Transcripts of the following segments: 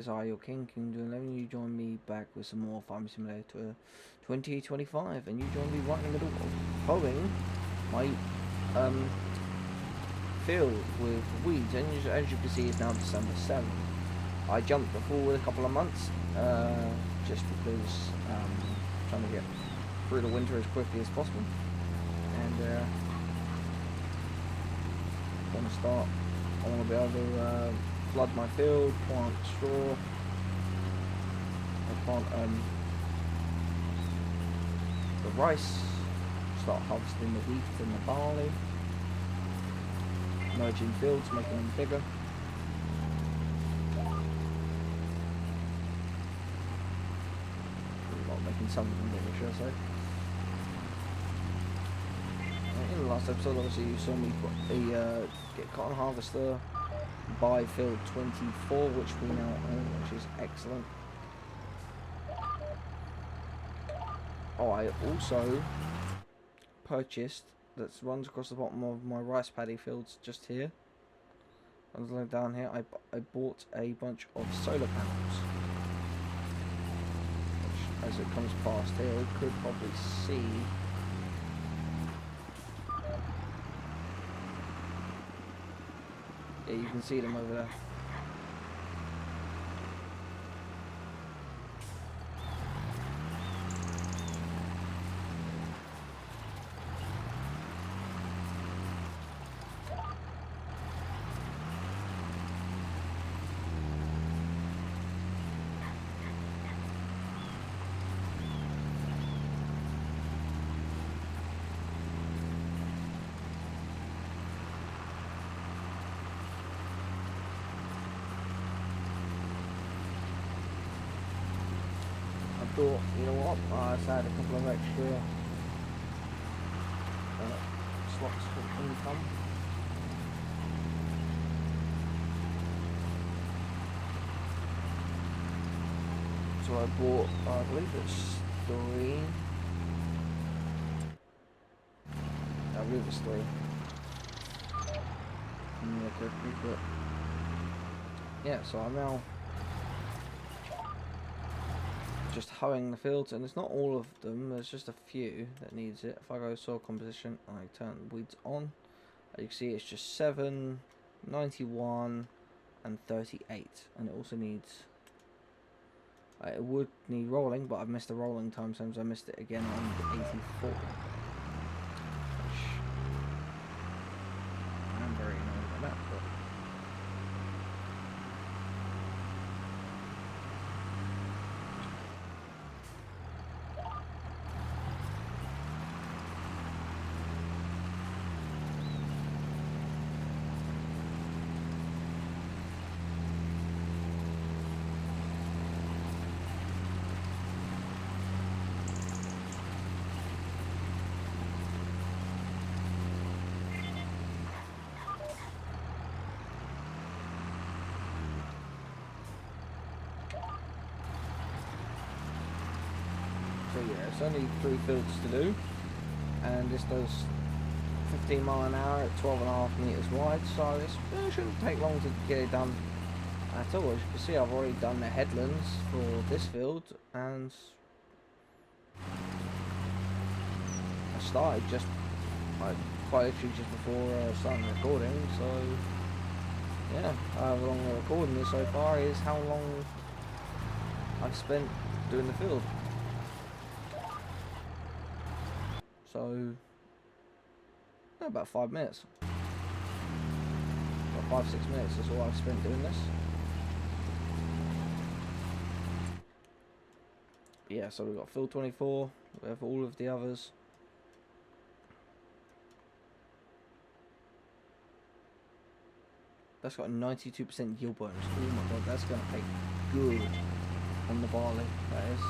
It's your King, Kingofdoom11. You join me back with some more Farming Simulator 2025, and you join me right in the middle of hoeing my field with weeds. And as you can see, it's now December 7th. I jumped the forward a couple of months just because trying to get through the winter as quickly as possible, and want to start. I want to be able to flood my field, plant straw, I plant the rice, start harvesting the wheat and the barley, merging fields, making them bigger. Well, making some of them bigger, should I say. In the last episode, obviously, you saw me put the get cotton harvester by field 24, which we now own, which is excellent. Oh, I also purchased, that runs across the bottom of my rice paddy fields just here. Runs down here. I bought a bunch of solar panels, which, as it comes past here, we could probably see. Yeah, you can see them over there. Thought, you know what, I had a couple of extra slots for income. So I bought, I believe it's 3. I believe it's 3. Yeah, quickly, but yeah, so I'm now just hoeing the fields, and it's not all of them, there's just a few that needs it. If I go soil composition and I turn weeds on, you can see it's just 7, 91 and 38, and it also needs, it would need rolling, but I've missed the rolling time since I missed it again on 84, which I'm very annoyed by that, but so yeah, it's only 3 fields to do, and this does 15 miles an hour at 12.5 meters wide, so it shouldn't take long to get it done at all. As you can see, I've already done the headlands for this field, and I started just quite literally just before starting recording. So yeah, however long the recording is so far is how long I've spent doing the field. So about 5 minutes, about 5-6 minutes is all I've spent doing this. But yeah, so we've got field 24, we have all of the others. That's got a 92% yield bonus. Oh my god, that's going to pay good on the barley, that is.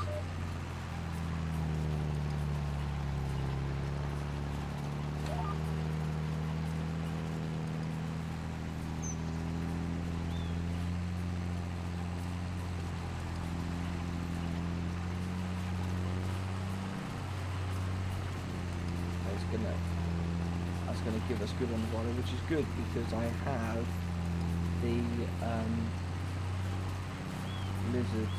That's going to give us good on the barley, which is good because I have the Blizzard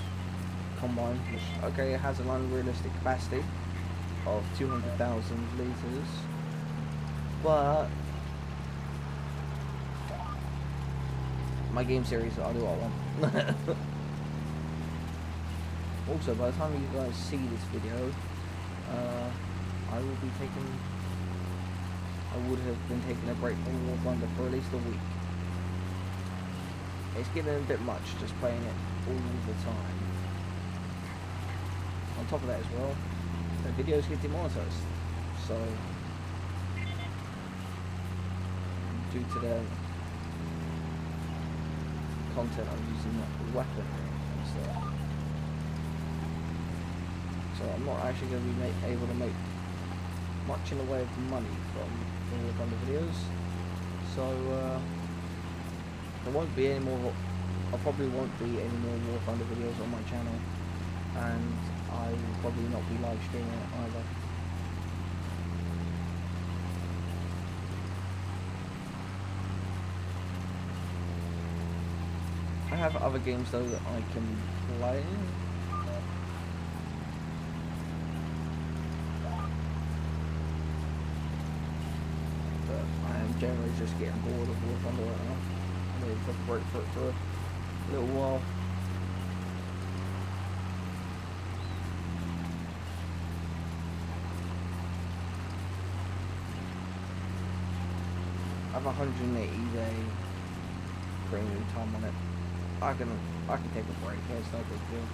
combine, which, okay, it has an unrealistic capacity of 200,000 litres, but my game series, I'll do what I want. Also, by the time you guys see this video, I would have been taking a break from War Thunder for at least a week. It's getting a bit much just playing it all the time. On top of that as well, the videos get demonetized, so due to the content I'm using, weaponry and stuff. So I'm not actually going to be able to make much in the way of money from the War Thunder videos. So there won't be any more. I probably won't be any more War Thunder videos on my channel, and I will probably not be live streaming it either. I have other games though that I can play. But I am generally just getting bored of War Thunder right now. I'm going to take a break for it for a little while. I have 180 day premium time on it. I can take a break. It's no big deal.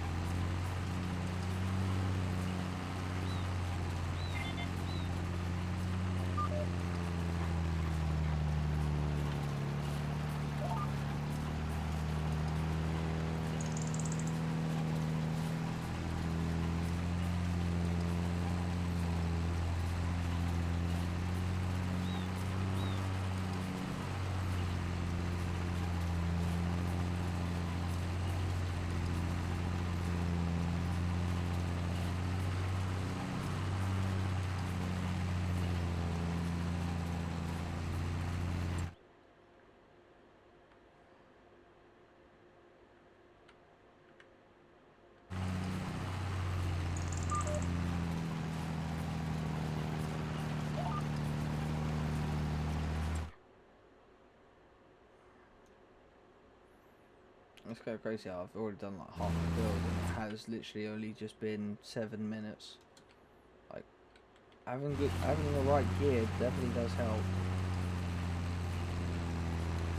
It's kind of crazy how I've already done like half the build and it has literally only just been 7 minutes. Like, having the right gear definitely does help.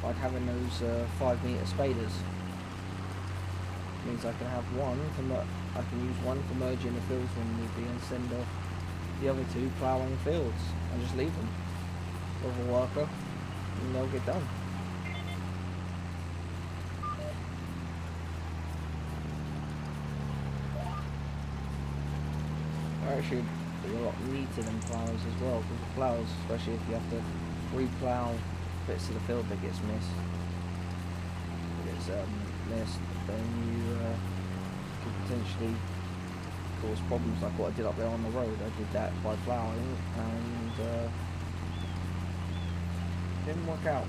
Like having those 5 meter spaders means I can have one I can use one for merging the fields when need be and send off the other 2 ploughing fields and just leave them with a worker and they'll get done. Actually be a lot neater than ploughs as well, because with ploughs, especially if you have to re-plough bits of the field that gets missed, then you could potentially cause problems like what I did up there on the road. I did that by ploughing and didn't work out.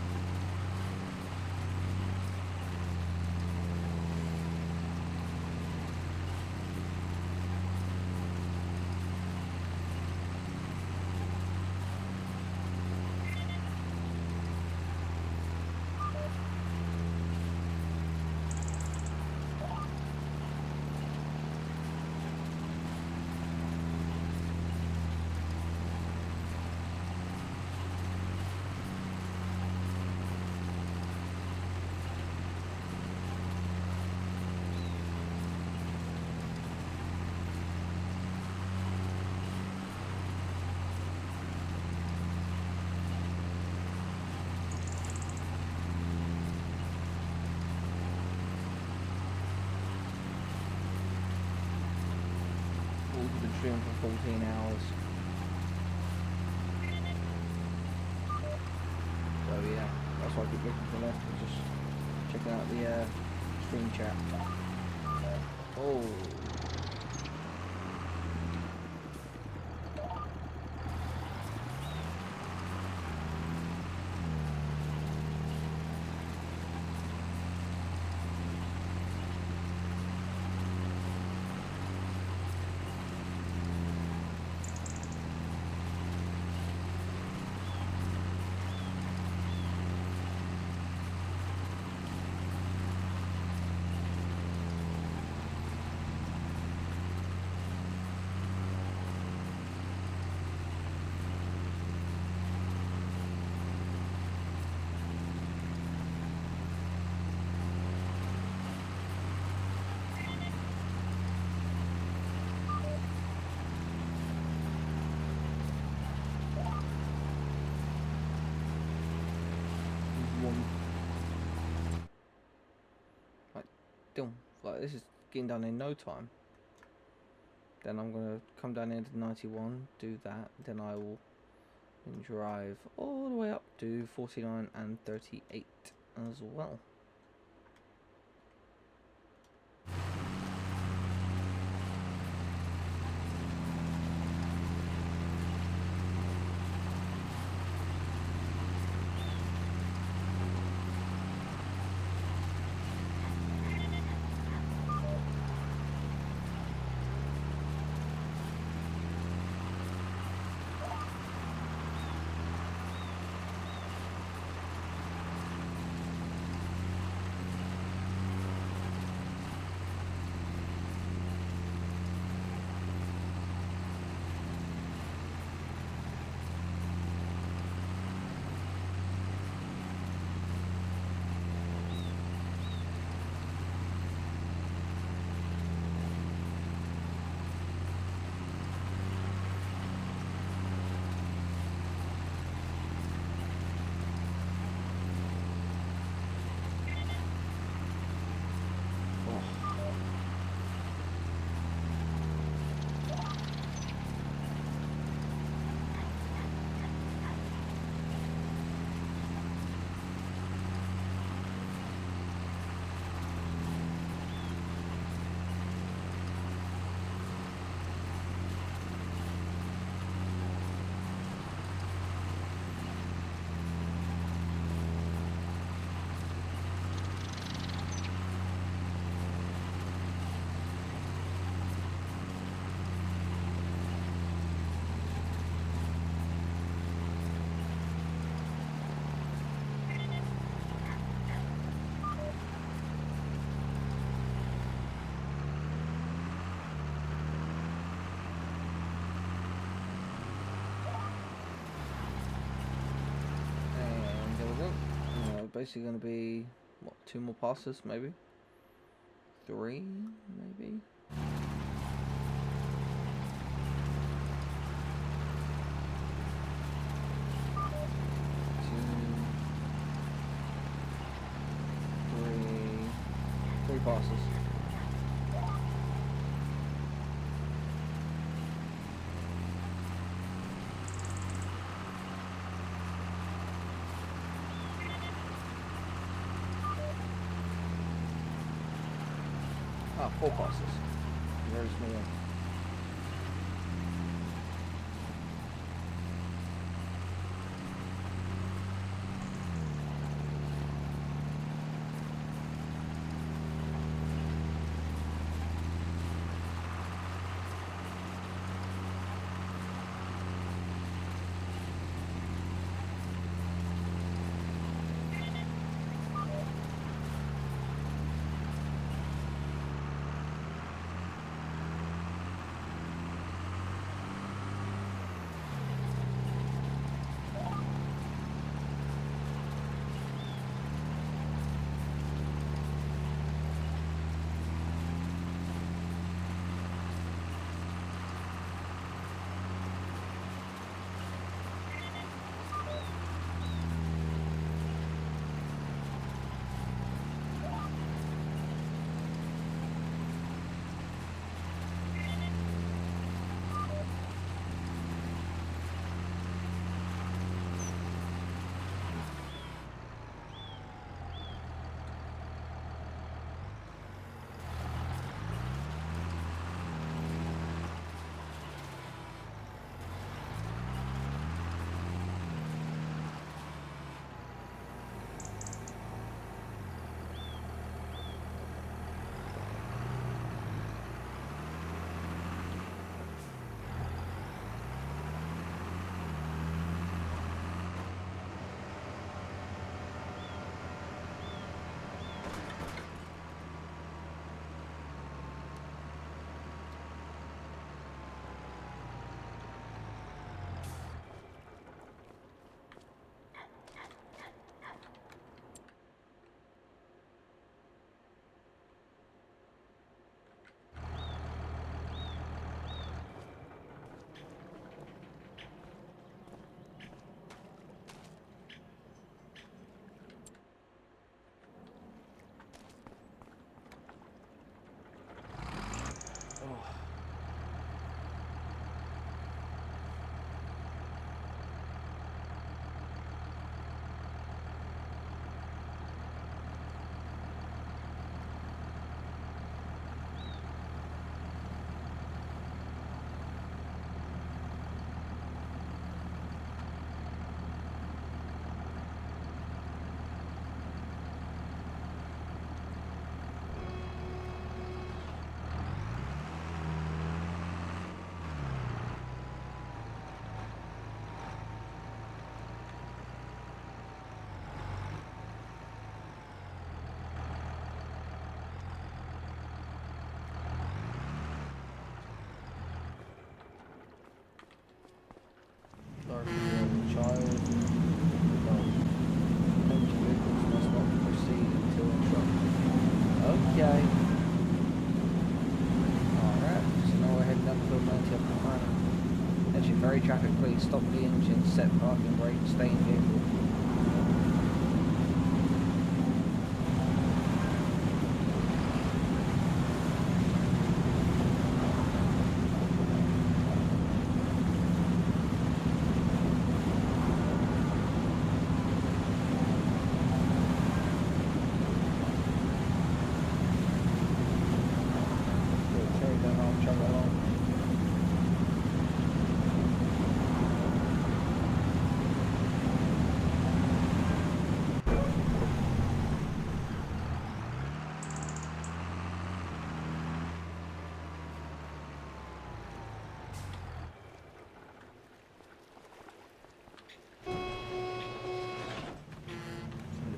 Stream for 14 hours. So yeah, that's why I keep looking for left and just checking out the stream chat. Oh. like this is getting done in no time. Then I'm gonna come down here to 91, do that. Then I will drive all the way up to 49 and 38 as well. Basically going to be what, 2 more passes, maybe 3, maybe. Three passes. Ah, 4 passes. Very small. area traffic, please stop the engine, set parking brake, stay in vehicle.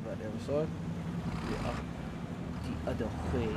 The other side. The other way.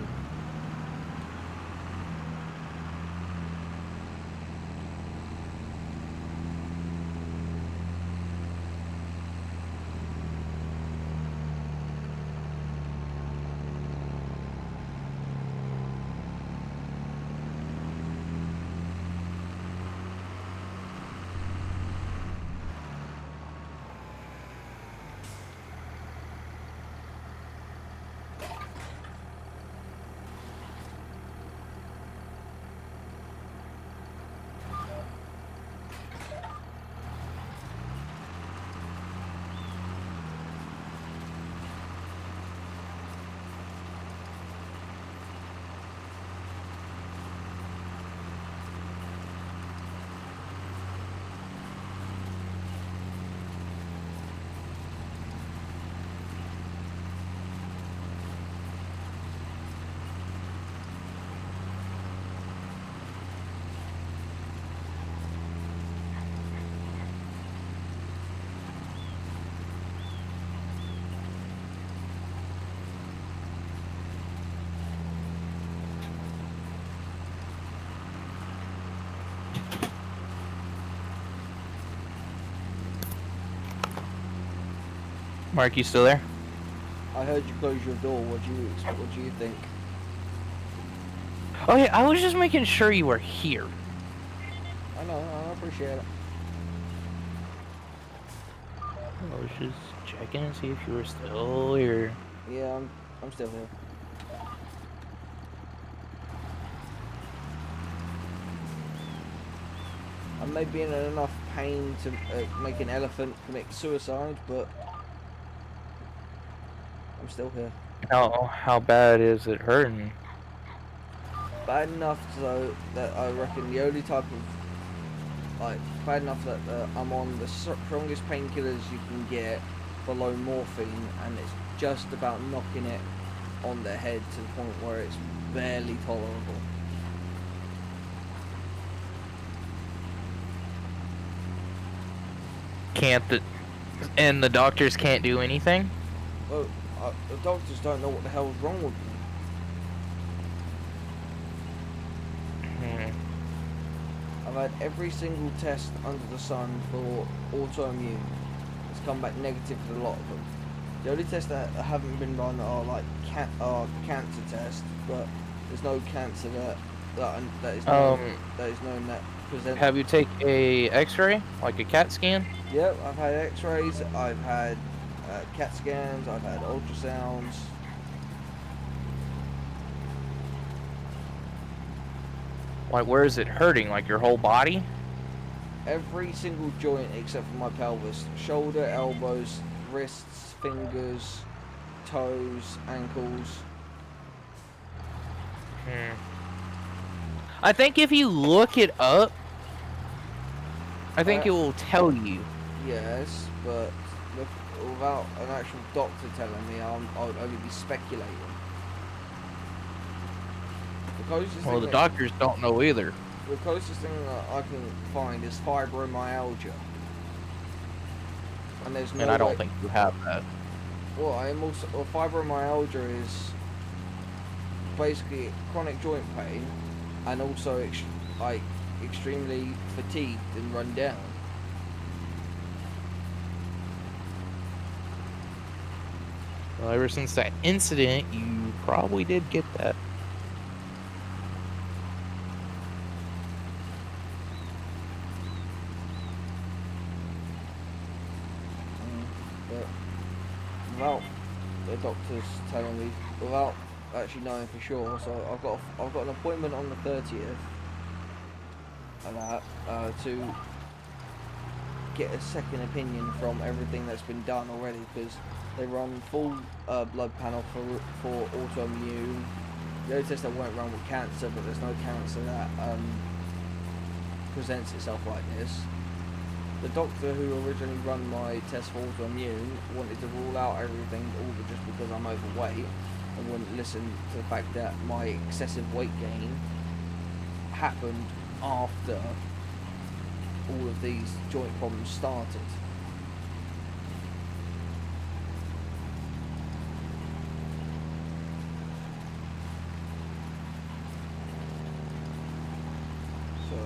Mark, you still there? I heard you close your door. What do you think? Oh yeah, I was just making sure you were here. I know, I appreciate it. I was just checking to see if you were still here. Yeah, I'm still here. I may be in enough pain to make an elephant commit suicide, but I'm still here. How bad is it hurting? Bad enough so that I reckon the only type of, like, bad enough that I'm on the strongest painkillers you can get below morphine, and it's just about knocking it on the head to the point where it's barely tolerable. And the doctors can't do anything? Well, the doctors don't know what the hell's wrong with me. I've had every single test under the sun for autoimmune. It's come back negative for a lot of them. The only tests that haven't been run are like cancer tests, but there's no cancer that is known that presents. Have you take a X-ray, like a CAT scan? Yep, I've had X-rays. I've had CAT scans. I've had ultrasounds. Like, where is it hurting? Like your whole body? Every single joint except for my pelvis. Shoulder, elbows, wrists, fingers, toes, ankles. I think if you look it up, I think it will tell you. Yes, but without an actual doctor telling me, I would only be speculating. Well, the doctors don't know either. The closest thing that I can find is fibromyalgia. And there's no. And I don't think you have that. Well, fibromyalgia is basically chronic joint pain, and also extremely fatigued and run down. Well, ever since that incident, you probably did get that. without the doctors telling me, without actually knowing for sure. So I've got an appointment on the 30th of that to get a second opinion from everything that's been done already, because they run full blood panel for autoimmune. The only test that won't run with cancer, but there's no cancer that presents itself like this. The doctor who originally run my test for autoimmune wanted to rule out everything all just because I'm overweight, and wouldn't listen to the fact that my excessive weight gain happened after all of these joint problems started. So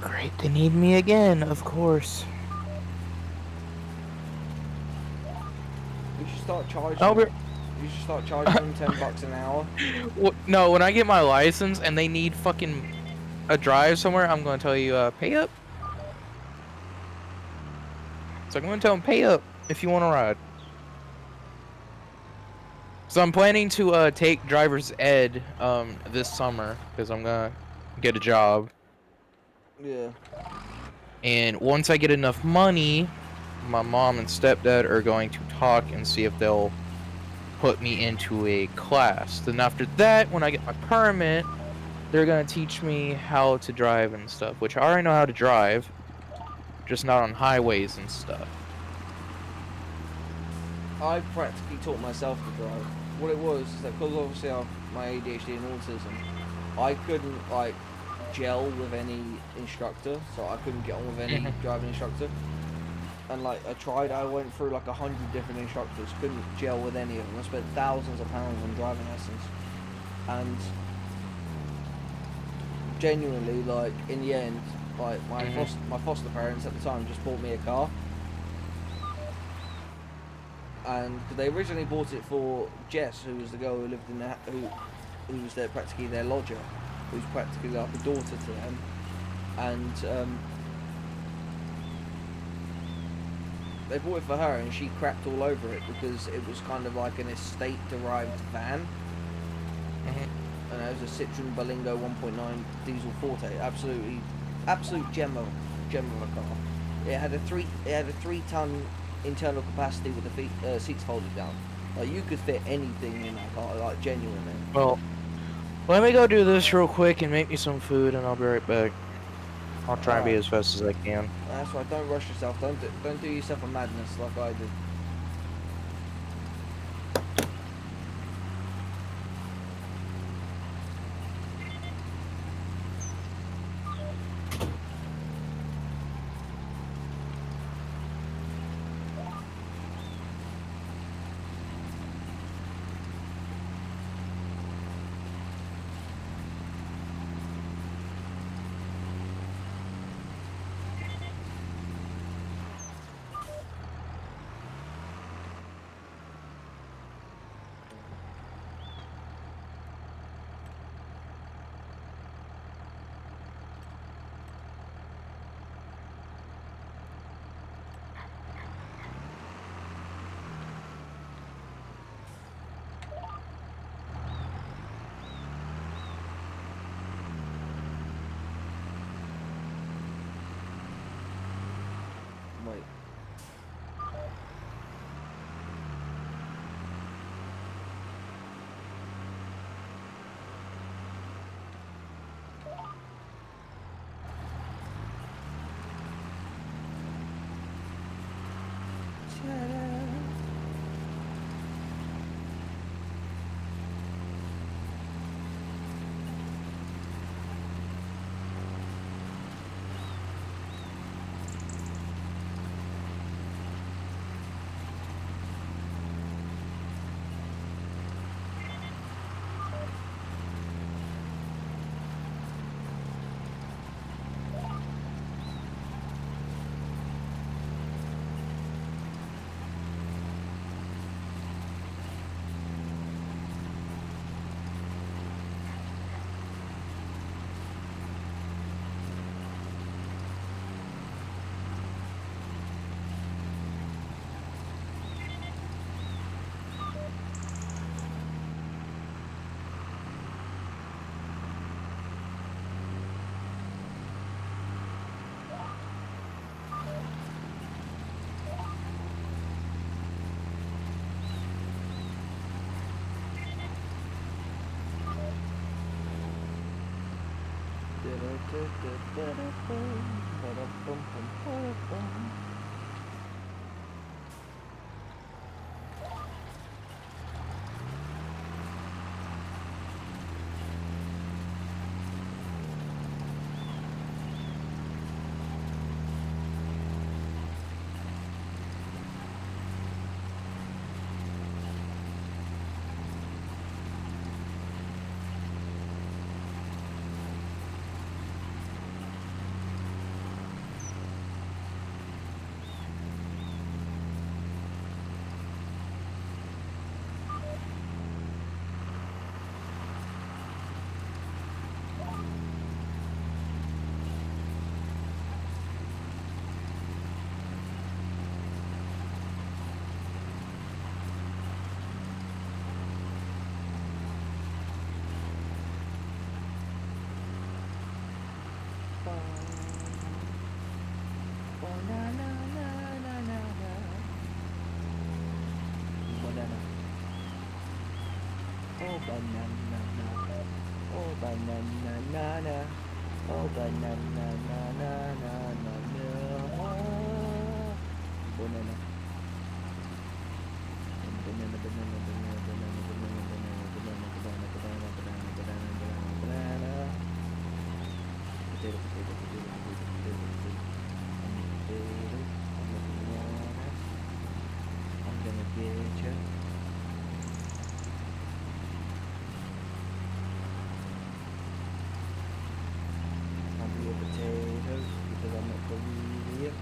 Great, they need me again, of course. we should start charging. Oh, You should start charging them $10 an hour. No, when I get my license and they need fucking a drive somewhere, I'm gonna tell you, pay up. So I'm gonna tell them, pay up if you want to ride. So I'm planning to take driver's ed this summer because I'm gonna get a job. Yeah. And once I get enough money, my mom and stepdad are going to talk and see if they'll put me into a class. Then after that, when I get my permit, they're gonna teach me how to drive and stuff, which I already know how to drive, just not on highways and stuff. I practically taught myself to drive. What it was is that because obviously I have my ADHD and autism, I couldn't like gel with any instructor, so I couldn't get on with any driving instructor. And like I went through like 100 different instructors, couldn't gel with any of them. I spent thousands of pounds on driving lessons, and genuinely, like in the end, like my foster parents at the time just bought me a car. And they originally bought it for Jess, who was the girl who lived in that, who was practically their lodger, who's practically like a daughter to them. And they bought it for her, and she crapped all over it because it was kind of like an estate-derived van. And it was a Citroen Berlingo 1.9 diesel Forte, absolute gem of a car. It had a 3-ton internal capacity with the seats folded down. Like you could fit anything in that car, like genuinely. Well, let me go do this real quick and make me some food, and I'll be right back. I'll try and be as fast as I can. That's right. Don't rush yourself. Don't do yourself a madness like I did. Oh banana, oh banana, oh banana, banana. I'm gonna get you. I'll be a potatoes because I'm not believe you.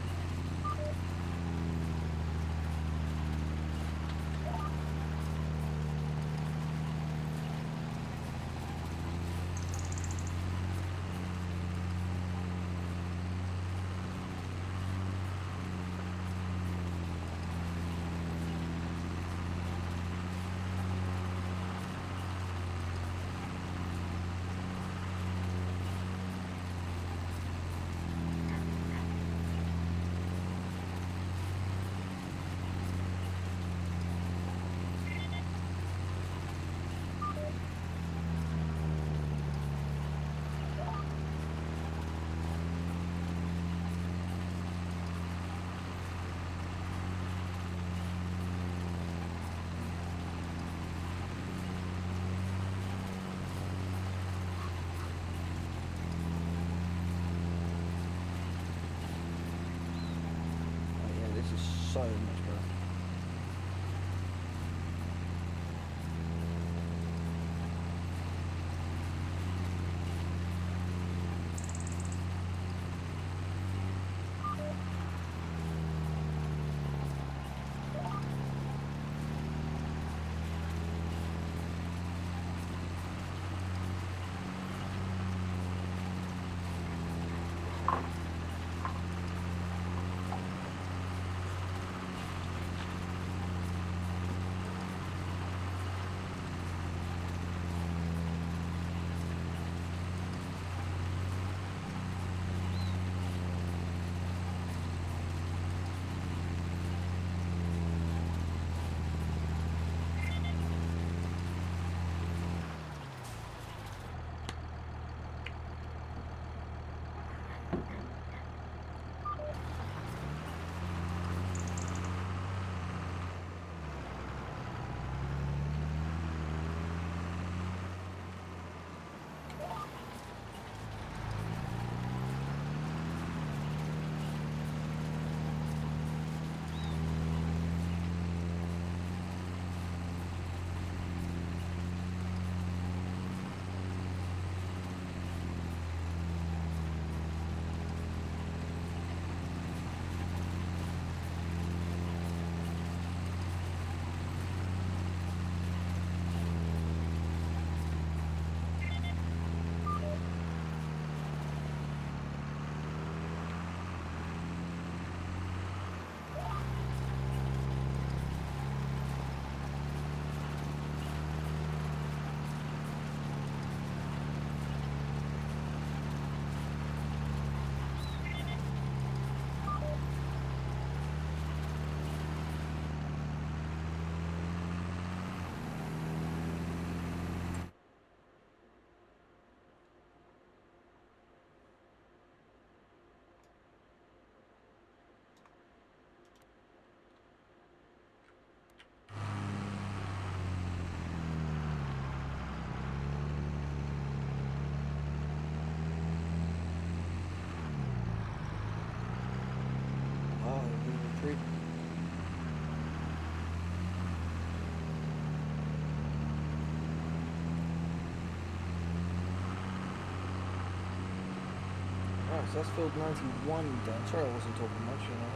so that's field 91 done. Sorry I wasn't talking much, you know.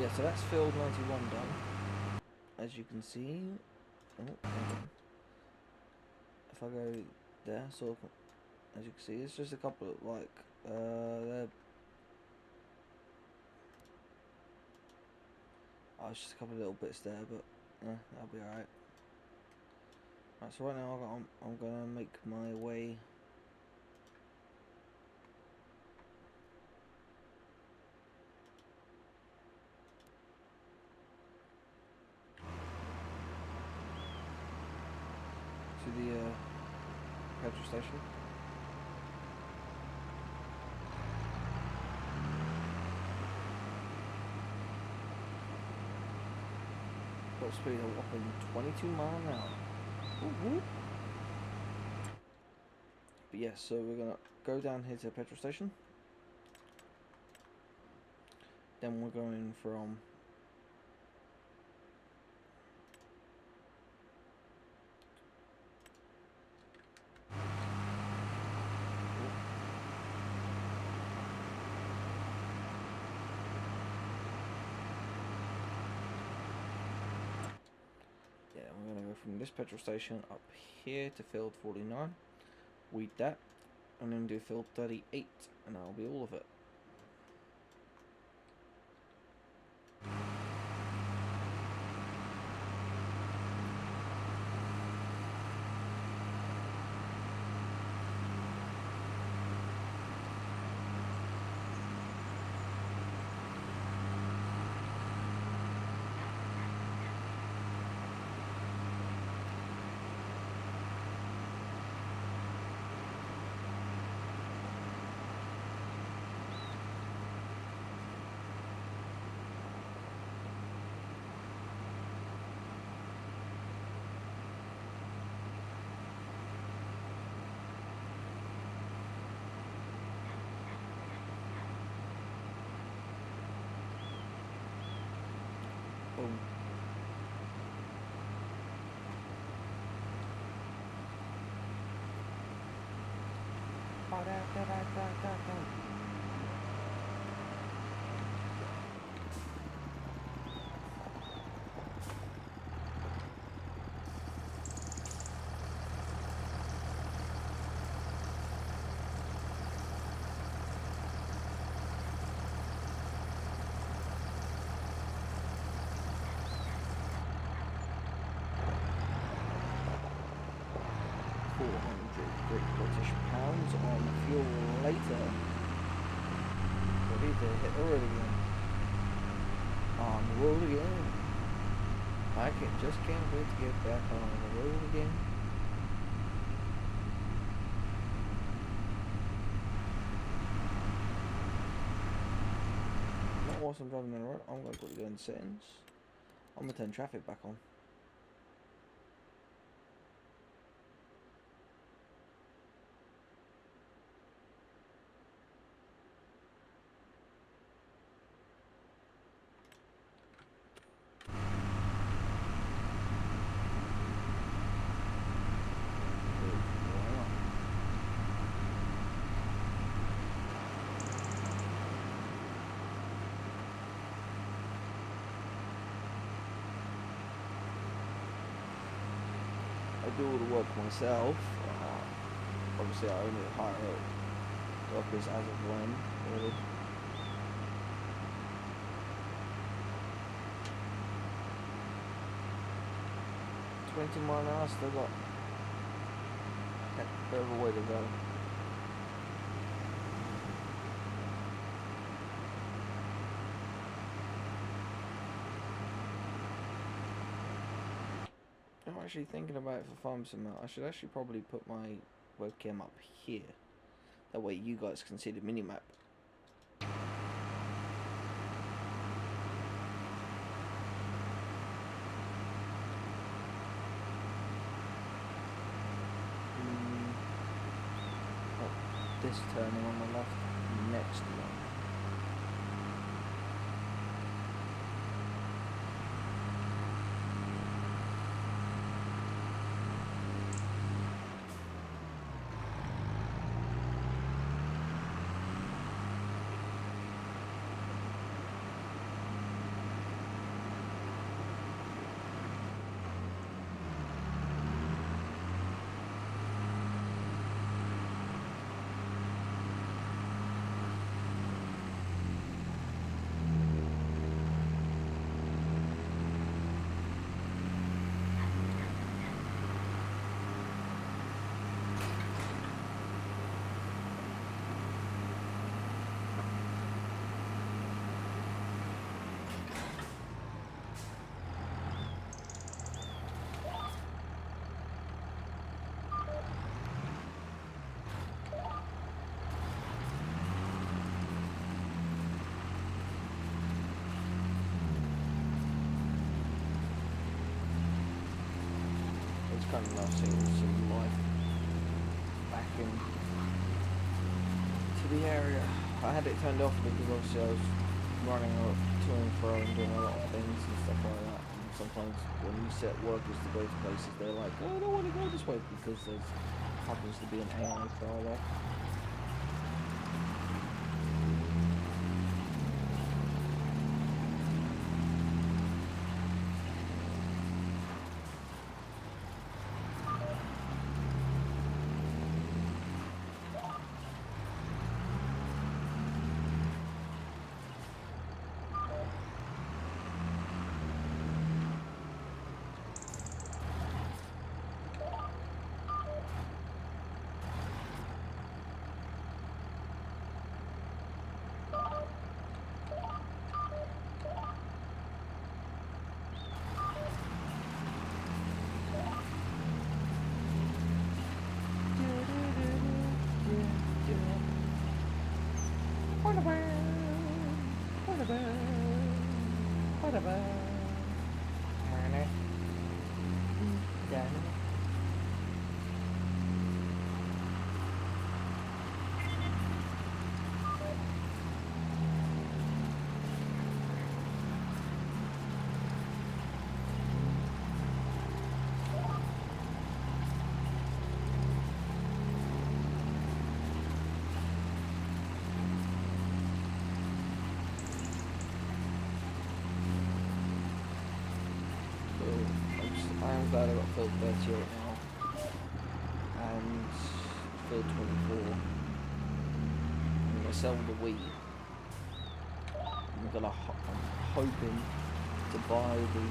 Yeah, so that's field 91 done. As you can see. Oh, if I go there, so as you can see, it's just a couple of like there. Oh, it's just a couple of little bits there, but that'll be alright. Right, so right now I'm gonna make my way. To the petrol station. Got speed of whopping 22 miles an hour. Woo-hoo. But yes, so we're gonna go down here to the petrol station. Then we're going from we're going to go from this petrol station up here to field 49, weed that, and then do field 38, and that'll be all of it. Boom. £400 on fuel later. Ready to hit the road again. On the road again. Just can't wait to get back on the road again. Not whilst I'm driving on the road, I'm going to quickly go in settings. I'm going to turn traffic back on. I do all the work myself. Obviously, I only hire workers as of when, really. $20 miles an hour, still got a bit of a way to go. I'm actually thinking about it for fun somehow. I should actually probably put my webcam up here. That way you guys can see the minimap. This turning on the left, next one. kind of nice seeing some life back in to the area. I had it turned off because obviously I was running up to and fro and doing a lot of things and stuff like that. And sometimes when you set workers to go to places, they're like, oh, I don't want to go this way because there happens to be an AI car there. I'm glad I got filled 38 now, and filled 24. I'm going to sell the weed. I'm hoping to buy the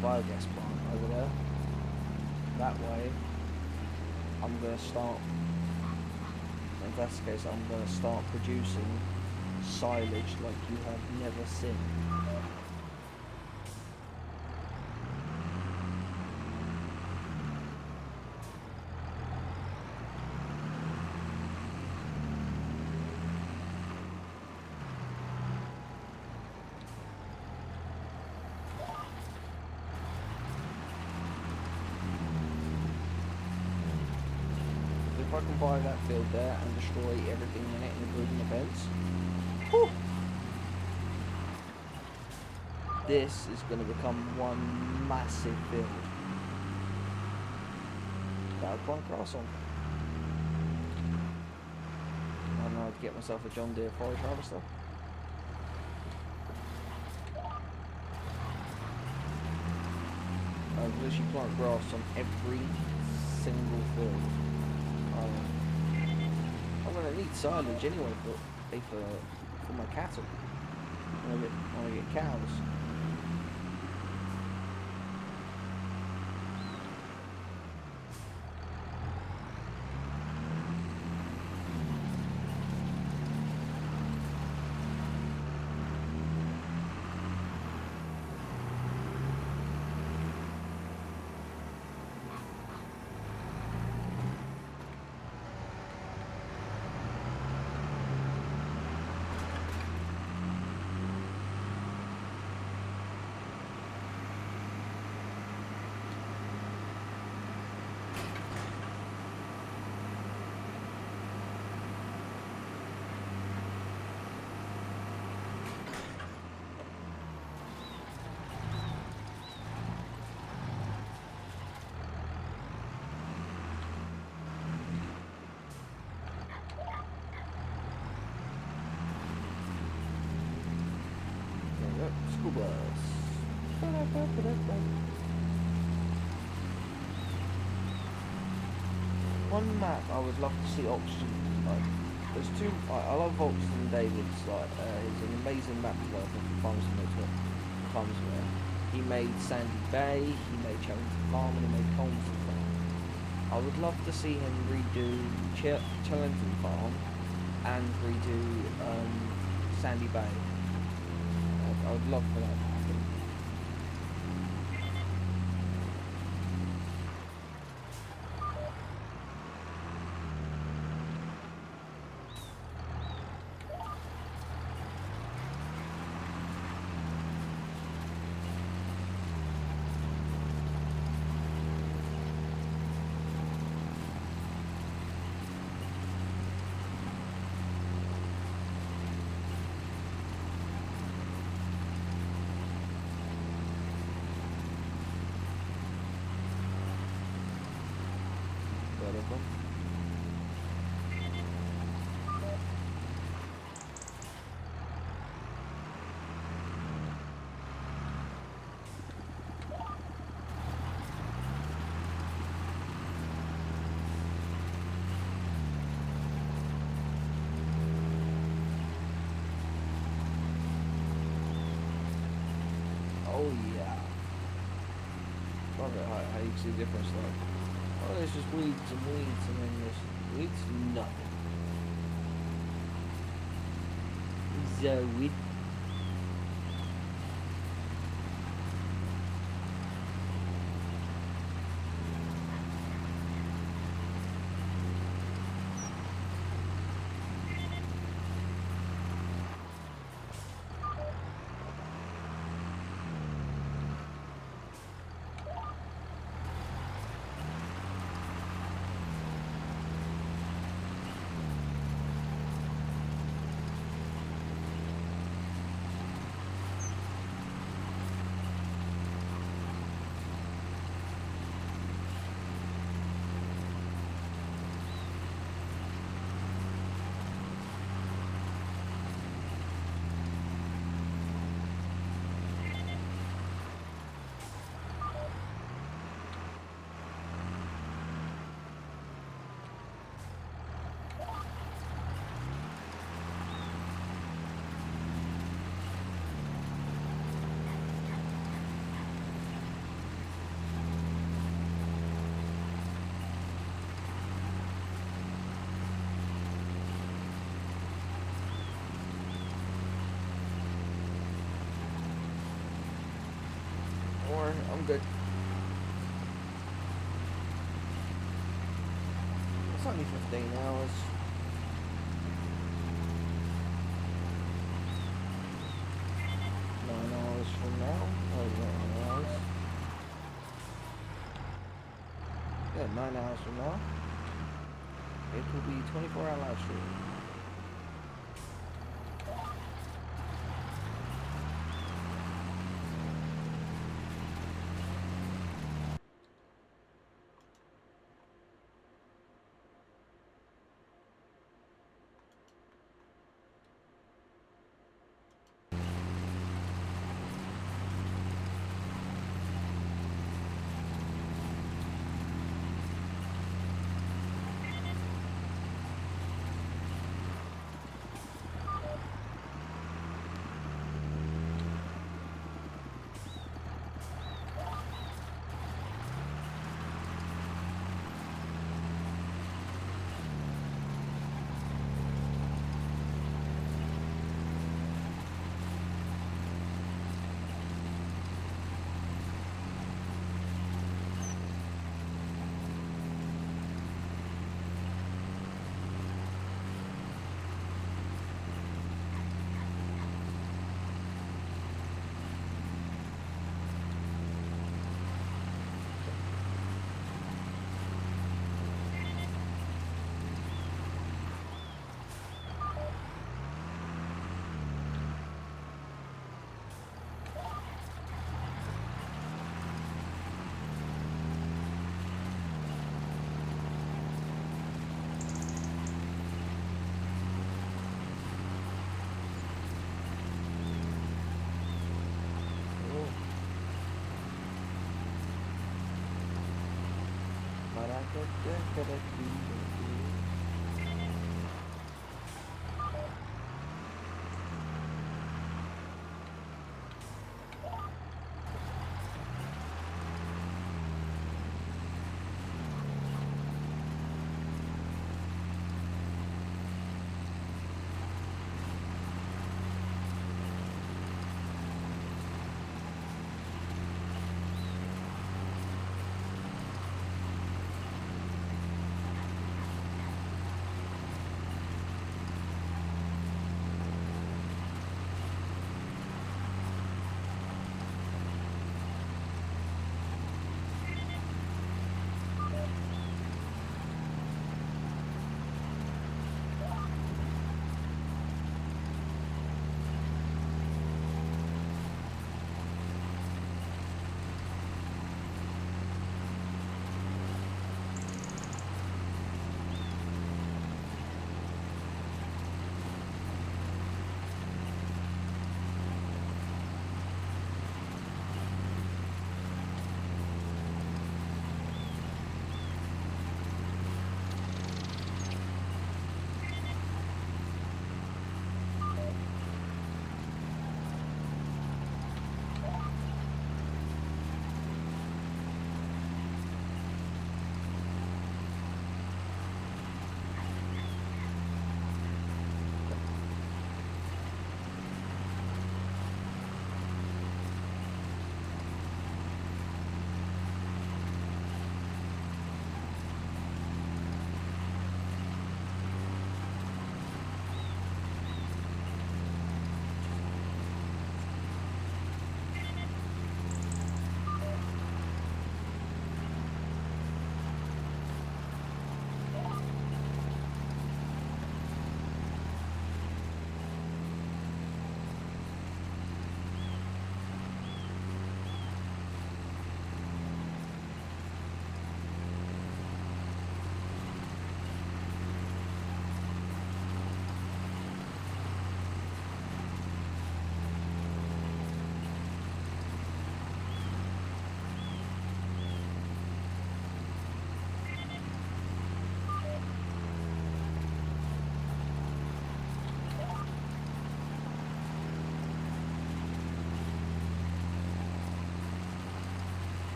biogas plant over there. That way, I'm going to start, if that's the case, I'm going to start producing silage like you have never seen. If I can buy that field there and destroy everything in it, including the fence, whew, this is going to become one massive field. That I'd plant grass on. I know I'd get myself a John Deere forage harvester. I'd literally plant grass on every single field. I'm going to need silage anyway for my cattle when I get cows. School bus. One map I would love to see Oxygen. Like, there's two. I love Oxygen David's. Like, he's an amazing map developer for Farms where he made Sandy Bay, he made Chellington Farm, and he made Colmston Farm. I would love to see him redo Chellington Farm and redo Sandy Bay. I would love for that to happen. heard of them. Oh yeah. Love it how you see the difference, like, oh, there's just weeds and weeds, and then there's weeds, nothing. The weed. I'm good. It's only 15 hours. From now. Oh, 9 hours. Yeah, 9 hours from now. It will be 24-hour live stream.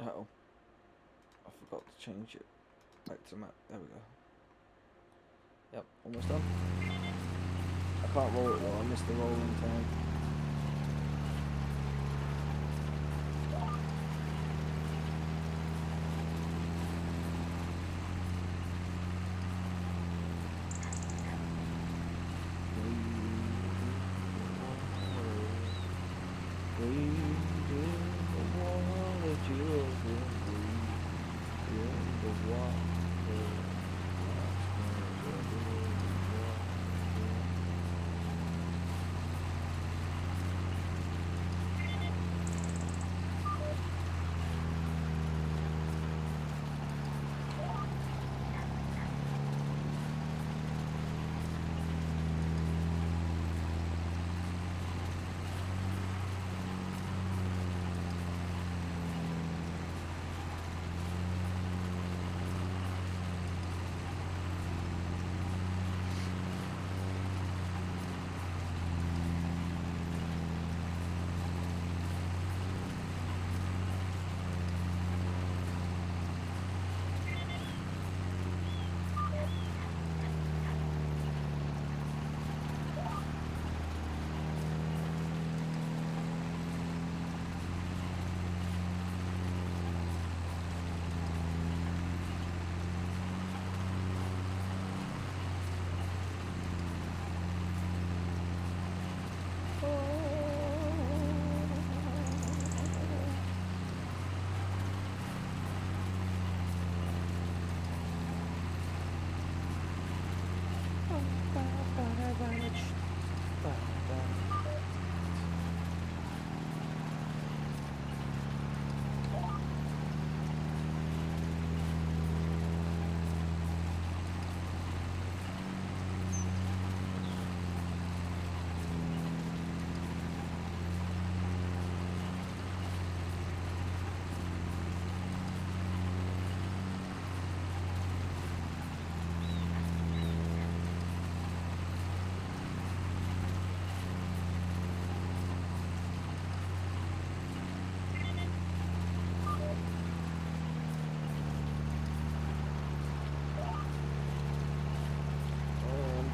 Uh-oh. I forgot to change it back to map. There we go. Yep, almost done. I can't roll it though, I missed the rolling time.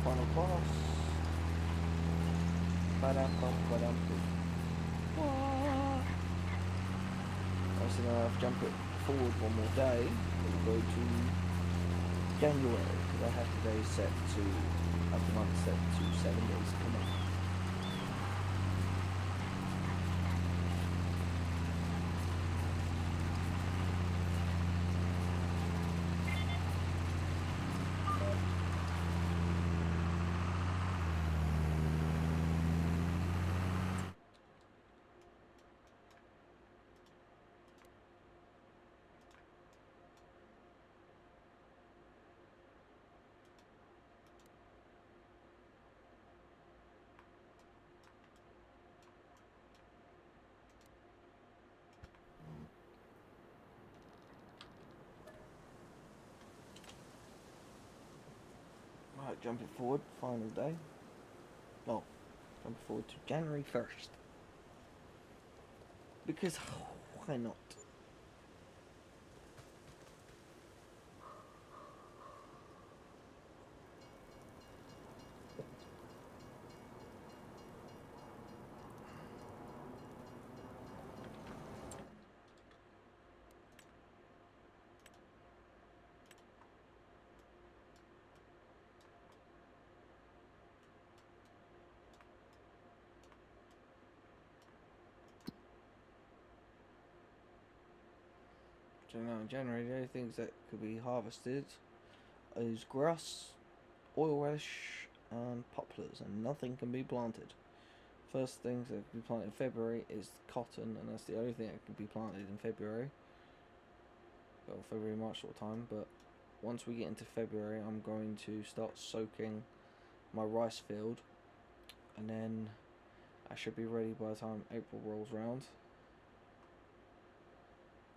Final boss. So now I have to jump it forward one more day. We'll go to January because I have today set to, the month set to 7 days. Come on. Right, jumping forward, final day. Oh, jumping forward to January 1st. Because why not? So now in January, the only things that could be harvested is grass, oil relish, and poplars, and nothing can be planted. First things that can be planted in February is cotton, and that's the only thing that can be planted in February. Well, February, March sort of time, but once we get into February, I'm going to start soaking my rice field, and then I should be ready by the time April rolls round.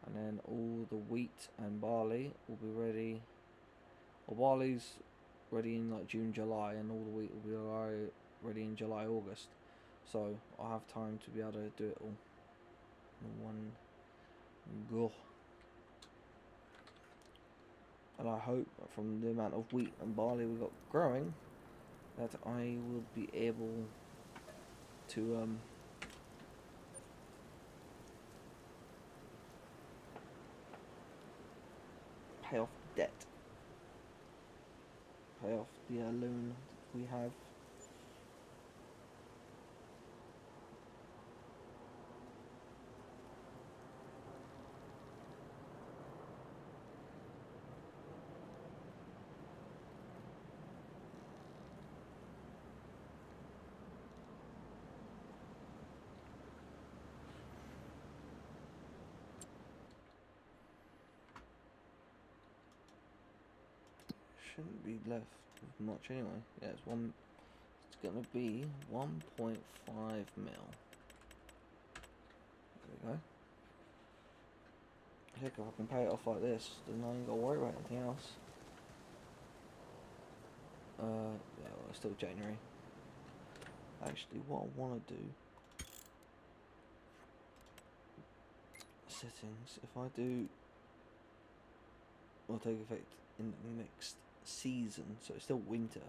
And then all the wheat and barley will be ready. Well, barley's ready in like June, July, and all the wheat will be ready in July, August. So I'll have time to be able to do it all in one go. and I hope from the amount of wheat and barley we got growing that I will be able to pay off debt, pay off the loan we have. Shouldn't be left with much anyway. Yeah, it's gonna be 1.5 mil. There we go. Heck, if I can pay it off like this, then I ain't gotta worry about anything else. Yeah, well, it's still January. Actually, what I want to do, settings, if I do, will take effect in the next season, so it's still winter.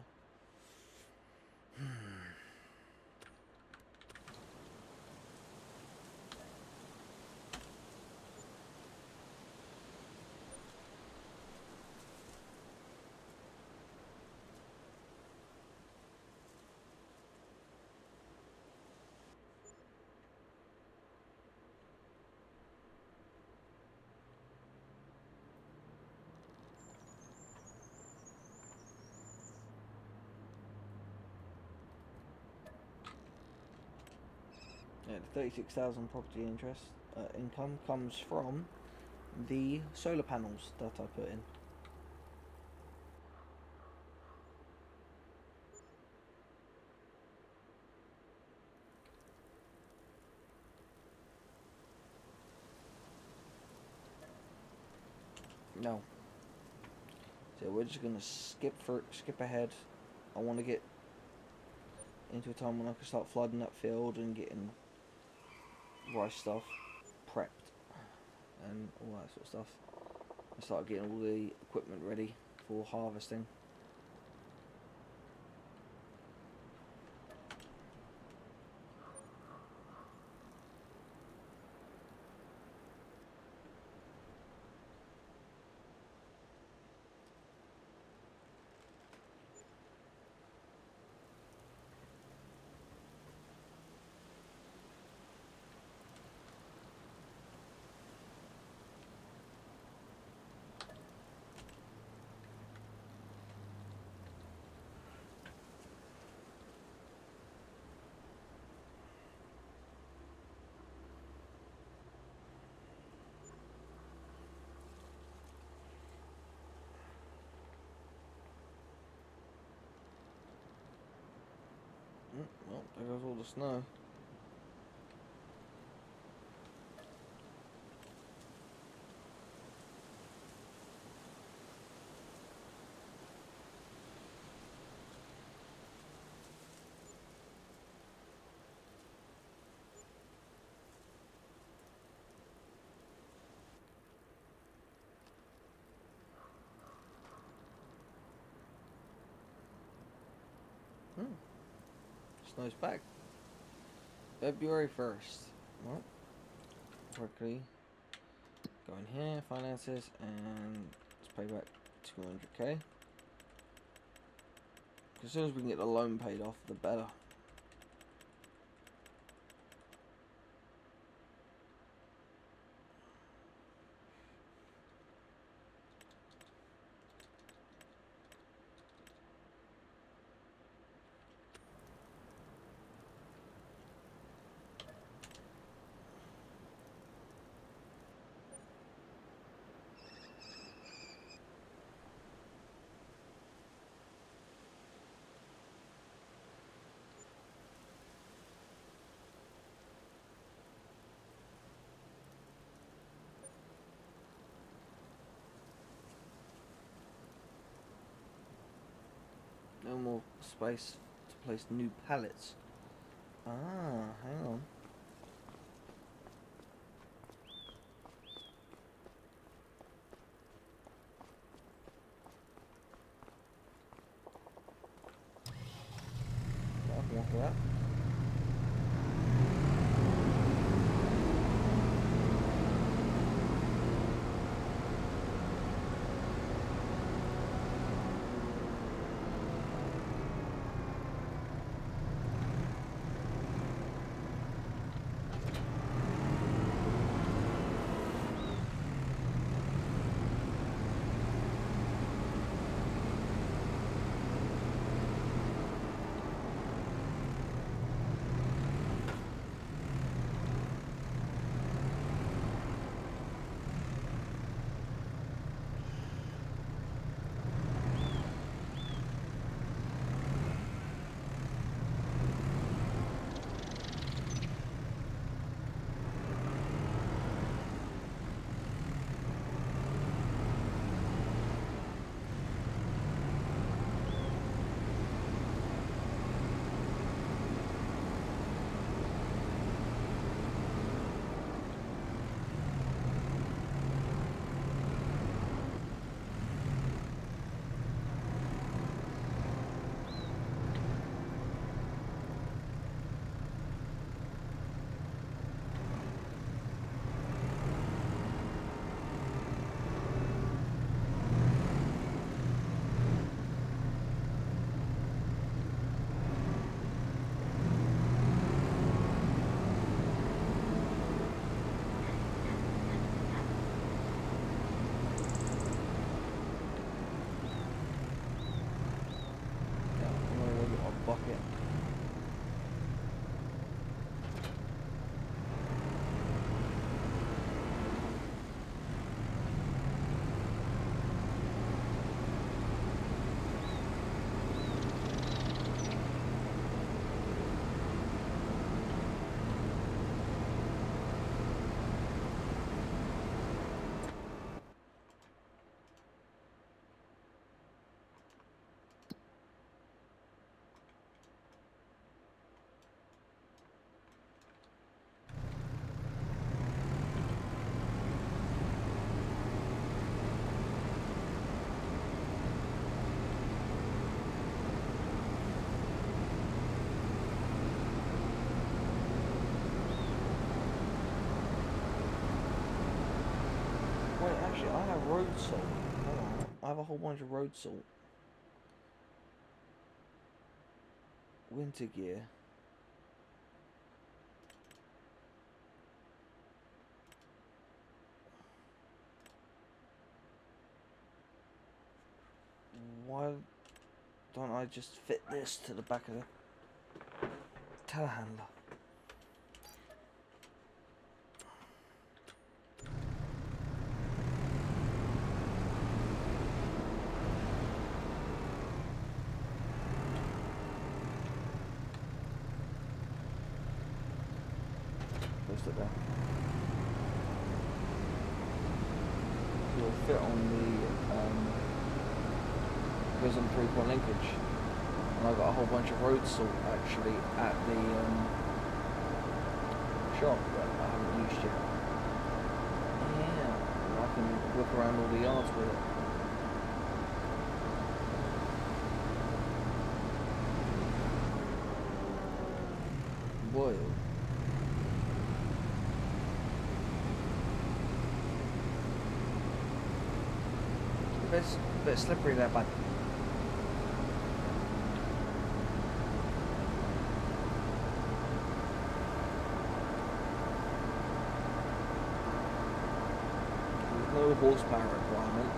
Yeah, the 36,000 property interest income comes from the solar panels that I put in. No. So we're just gonna skip ahead. I want to get into a time when I can start flooding that field and getting rice stuff prepped and all that sort of stuff. I start getting all the equipment ready for harvesting. Well, there goes all the snow. Snow's back. February 1st. Well, quickly go in here, finances, and let's pay back 200k. As soon as we can get the loan paid off, the better. No more space to place new pallets. Ah, hang on. come off of that. Bucket. Wait, actually, I have road salt. Hold on. I have a whole bunch of road salt. Winter gear. Why don't I just fit this to the back of the telehandler? Post it there. It'll fit on the Prism 3-point linkage. And I've got a whole bunch of road salt actually at the shop that I haven't used yet. Yeah, I can whip around all the yards with it. Boil. It's a bit slippery there, bud. No horsepower requirement.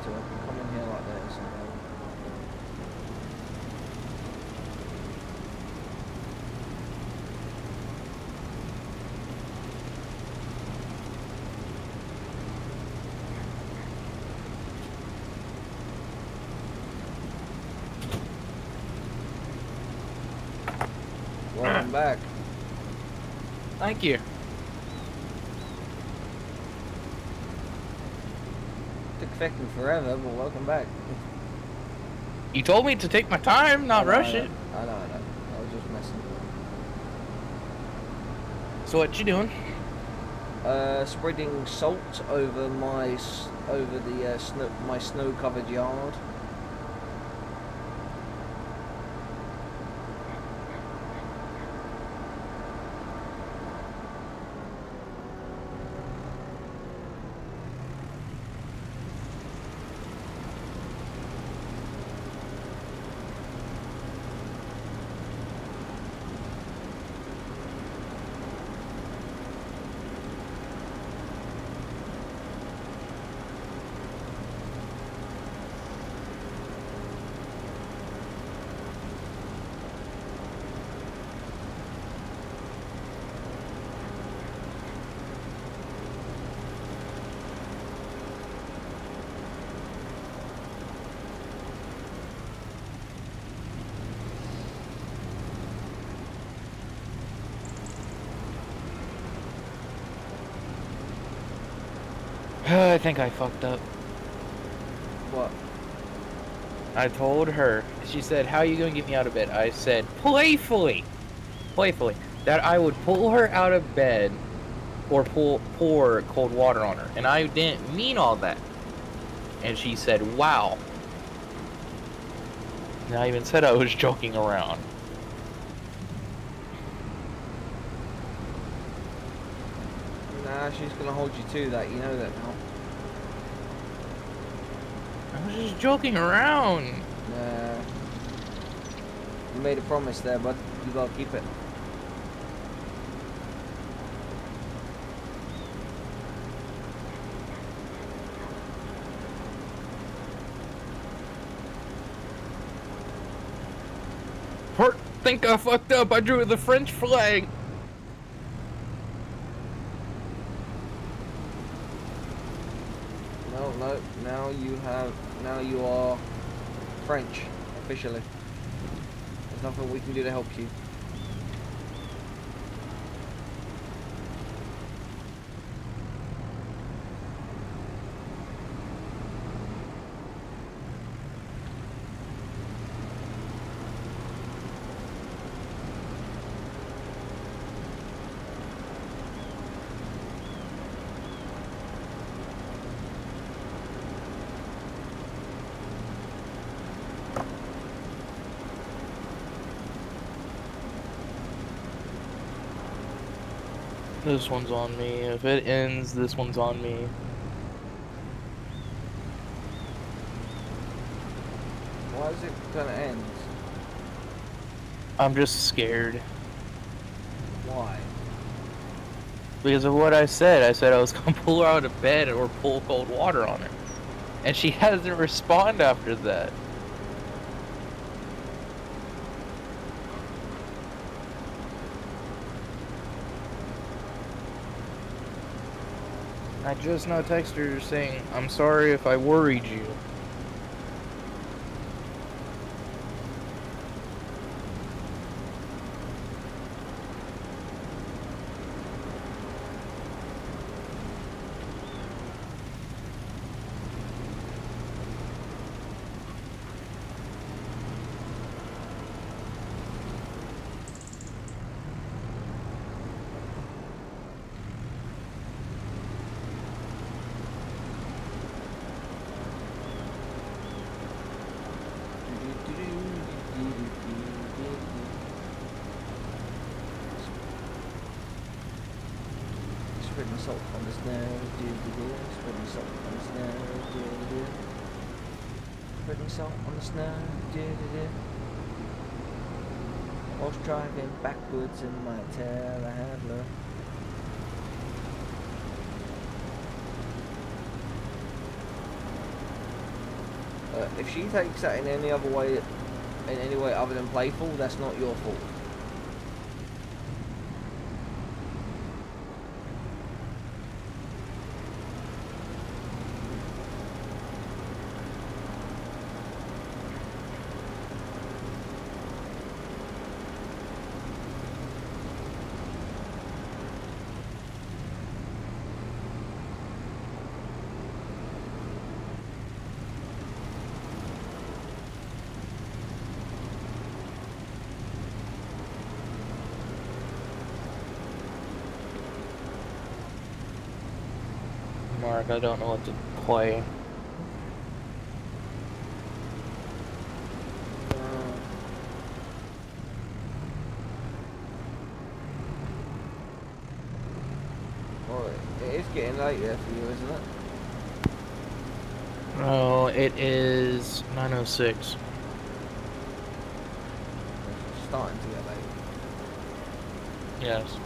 to. I can come in here like this and go. Welcome back. Thank you. Took effective forever, but welcome back. You told me to take my time, not rush it. I know. I was just messing. So what you doing? Spreading salt over my my snow-covered yard. I think I fucked up. What? I told her. She said, how are you going to get me out of bed? I said, playfully, that I would pull her out of bed or pour cold water on her. And I didn't mean all that. And she said, wow. And I even said I was joking around. Nah, she's gonna hold you to that, you know that now. I was just joking around. Nah. You made a promise there, bud. You gotta keep it. Think I fucked up. I drew the French flag. No. Now you are French, officially. There's nothing we can do to help you. This one's on me. If it ends, this one's on me. Why is it gonna end? I'm just scared. Why? Because of what I said. I said I was gonna pull her out of bed or pull cold water on her. And she hasn't responded after that. I just now texted her saying, I'm sorry if I worried you. Spreading salt on the snow, spreading salt on the snow, spreading salt on the snow, whilst driving backwards in my telehandler. If she takes that in any other way, in any way other than playful, that's not your fault. Mark, I don't know what to play. Well, it is getting late there for you, isn't it? Oh, it is 9:06. It's starting to get late. Yes.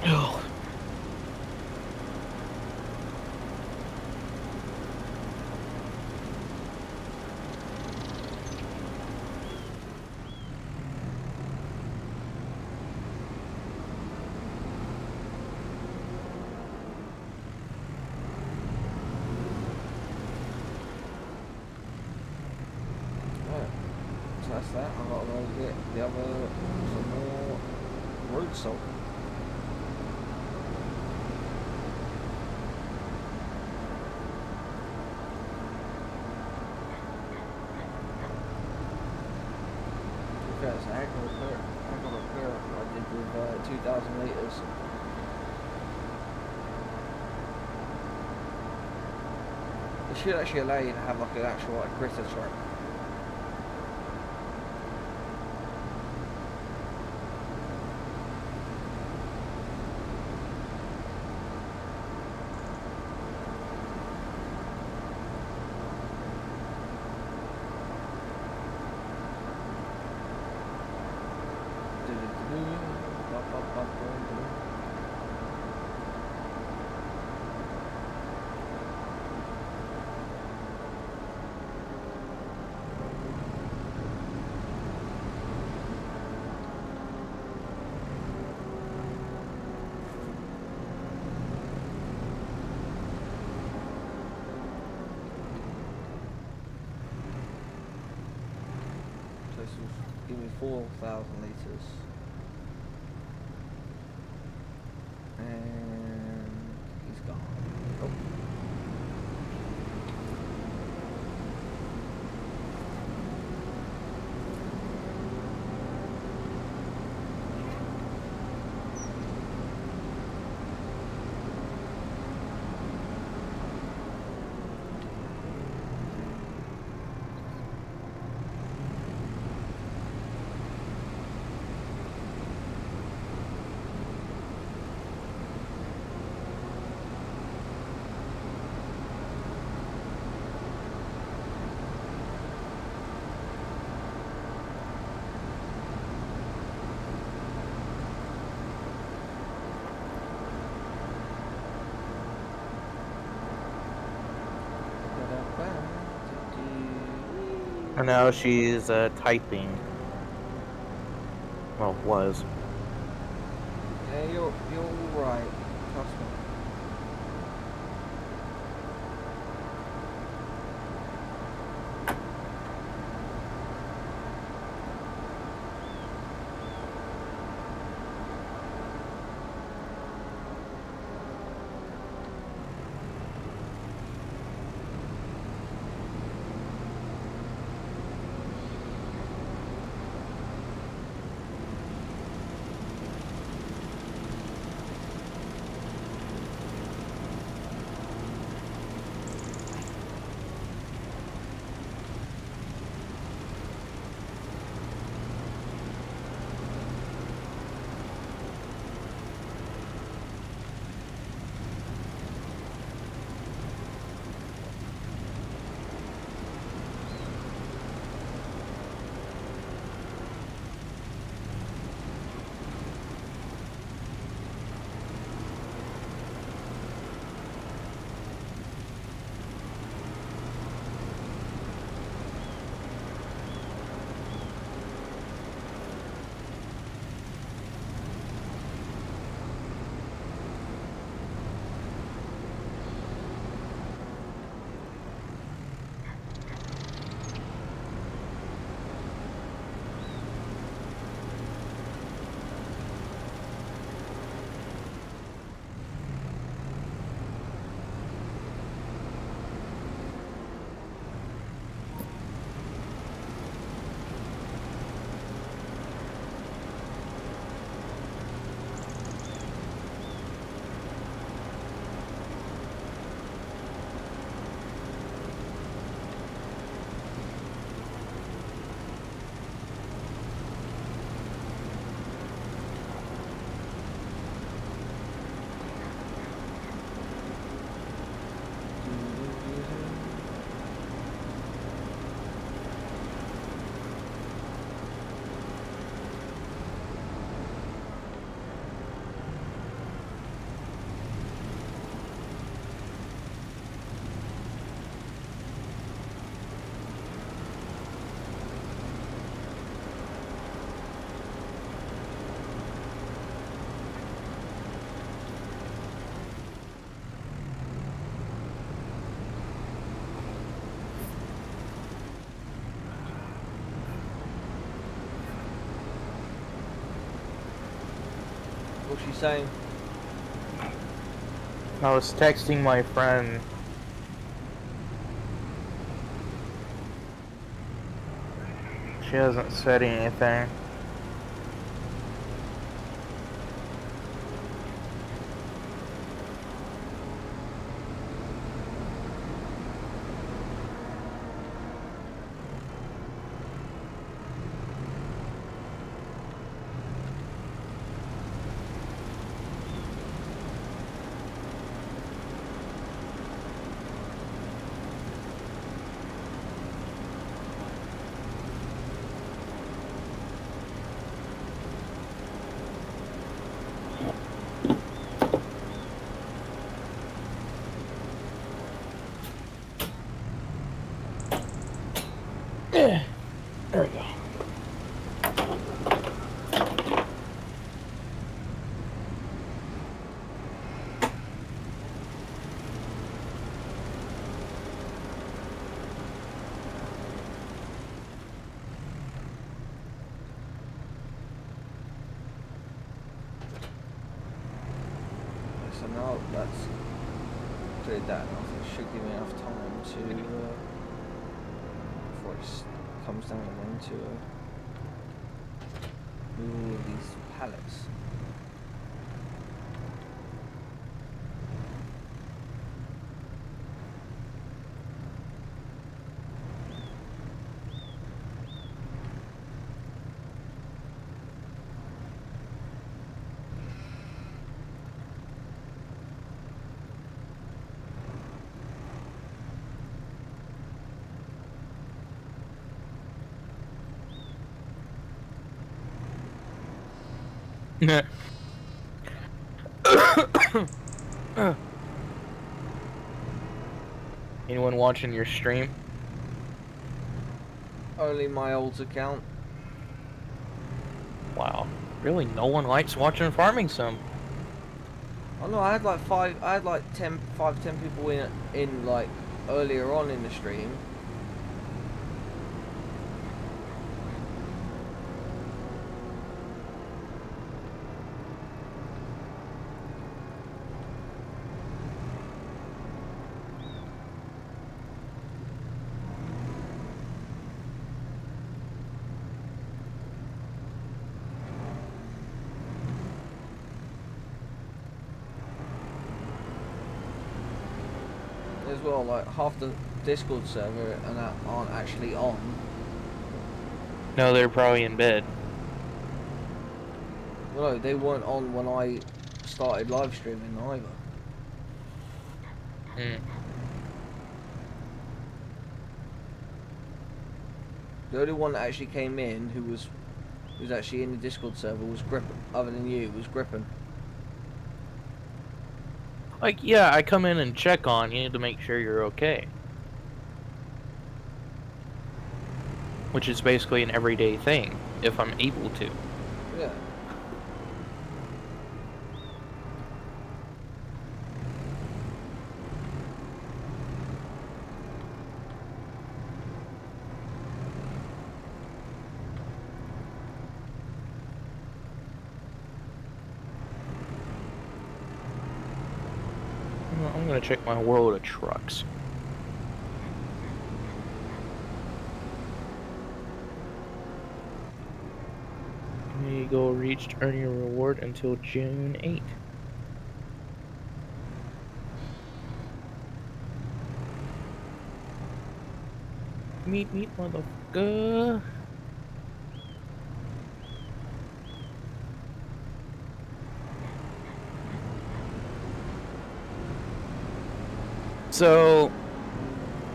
Oh. So that's that. I've got to go get the other, some more road salt. Because I had to repair what I did with 2,000 litres. It should actually allow you to have like an actual like gritter truck. This will give me 4,000 litres. And he's gone. Oh. And now she's typing. Well, was. Yeah, you're all right. Trust me. What's she saying? I was texting my friend. She hasn't said anything. There we go. So now that's cleared that enough. It should give me enough time to before it comes down again to move all these pallets. Anyone watching your stream? Only my old account. Wow. Really, no one likes watching Farming Sim. Oh no, I had like 10 people in like earlier on in the stream. As well, like half the Discord server and that aren't actually on. No, they're probably in bed. Well, no, they weren't on when I started live streaming either. The only one that actually came in who was actually in the Discord server was Grippin. Other than you, was Grippin. Like, yeah, I come in and check on you to make sure you're okay. Which is basically an everyday thing, if I'm able to. Yeah. I'm gonna check my world of trucks. We go reached earning a reward until June 8th. Meet, motherfucker. So,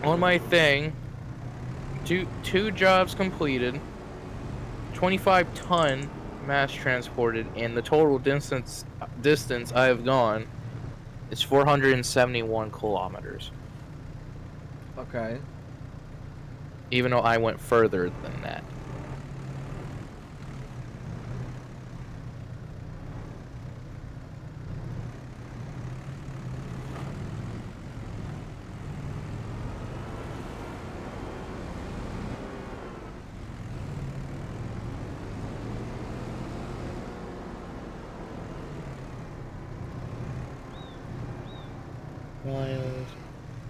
on my thing, two jobs completed, 25-ton mass transported, and the total distance I have gone is 471 kilometers. Okay. Even though I went further than that.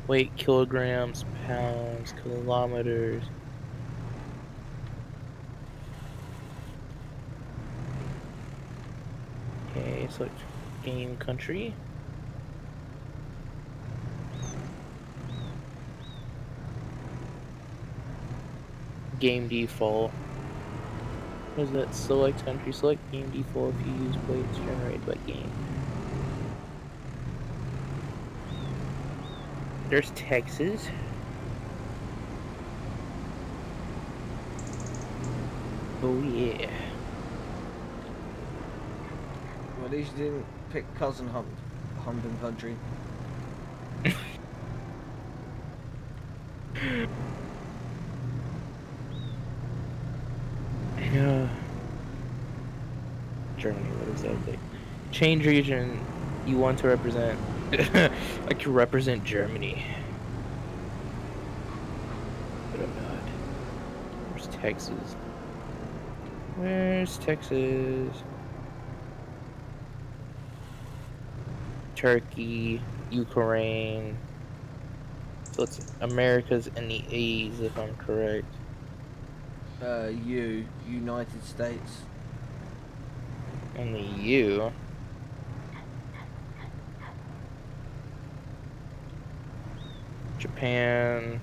Weight, kilograms, pounds, kilometers. Okay, select game country. Game default. What is that? Select country. Select game default if you use plates generated by game. There's Texas. Oh yeah. Well, at least you didn't pick cousin humping country. Germany, what is that thing? Change region you want to represent. I can represent Germany. But I'm not. Where's Texas? Where's Texas? Turkey, Ukraine. So it's America's in the A's if I'm correct. United States. In the U. Japan,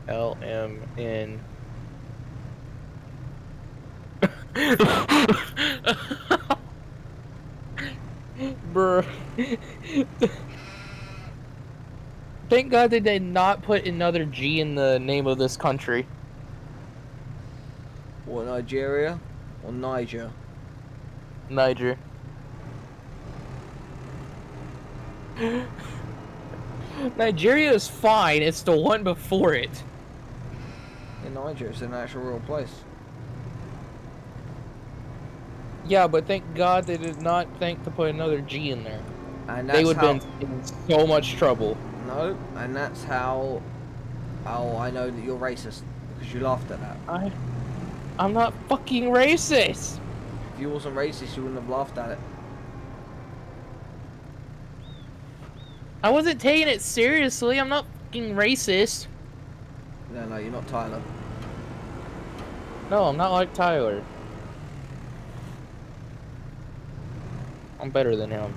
LMN. Bruh. Thank God they did not put another G in the name of this country. What, Nigeria? Or Niger? Niger. Nigeria is fine, it's the one before it. In Niger, it's an actual real place. Yeah, but thank God they did not think to put another G in there. And they would have been in so much trouble. No, and that's how I know that you're racist, because you laughed at that. I'm not fucking racist! If you wasn't racist, you wouldn't have laughed at it. I wasn't taking it seriously, I'm not fucking racist. No, you're not Tyler. No, I'm not like Tyler. I'm better than him.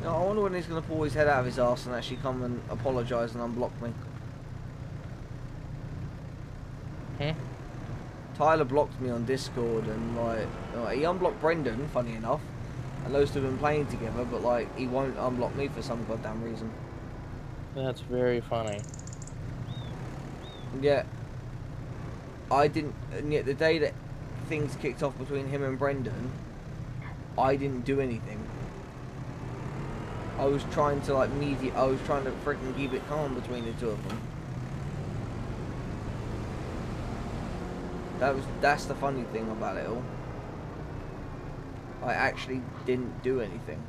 No, I wonder when he's going to pull his head out of his ass and actually come and apologise and unblock me. Tyler blocked me on Discord and like he unblocked Brendan, funny enough, and those two have been playing together, but like he won't unblock me for some goddamn reason. That's very funny. And yet the day that things kicked off between him and Brendan, I didn't do anything. I was trying to like I was trying to freaking keep it calm between the two of them. That's the funny thing about it all. I actually didn't do anything.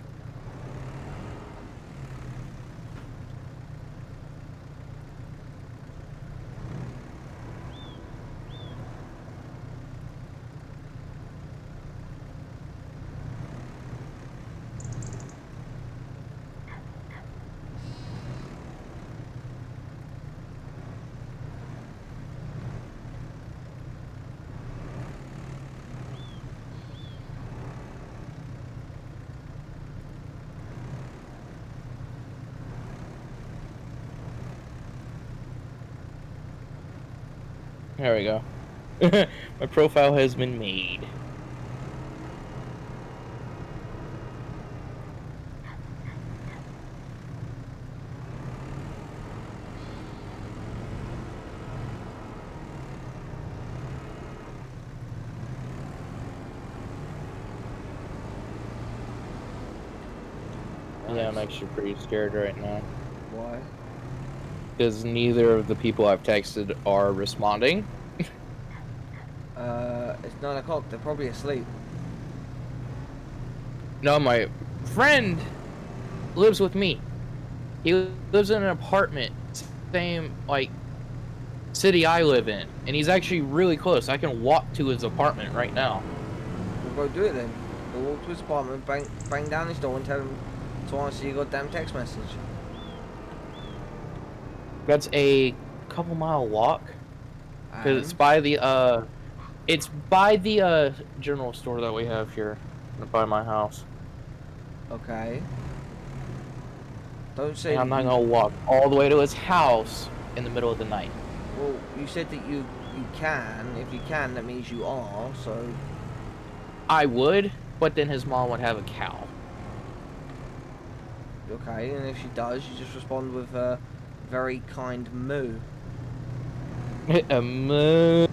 There we go. My profile has been made. Yeah, I'm actually pretty scared right now. Why? Because neither of the people I've texted are responding. It's 9 o'clock. They're probably asleep. No, my friend lives with me. He lives in an apartment, same like city I live in, and he's actually really close. I can walk to his apartment right now. We'll go do it then. We'll walk to his apartment, bang down his door, and tell him to answer your goddamn text message. That's a couple mile walk. Because And it's by the general store that we have here by my house. okay. Don't say And I'm that not you. gonna walk all the way to his house in the middle of the night. Well, you said that you can. If you can, that means you are. So I would, but then his mom would have a cow. okay. And if she does, you just respond with a very kind moo. A moo.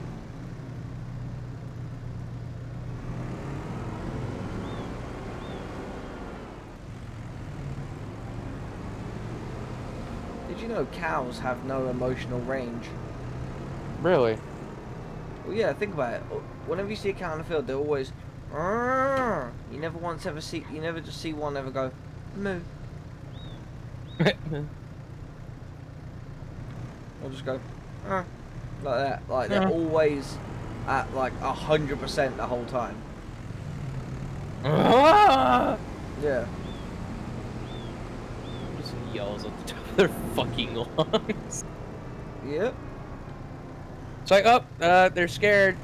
Did you know cows have no emotional range? Really? Well, yeah. Think about it. Whenever you see a cow in the field, they're always. "Arr!" You never once ever see. You never just see one ever go moo. Or just go "Arr," like that. Like they're always at like 100% the whole time. Yeah. Just yells at the top of their fucking lungs. Yep. It's like, oh, they're scared.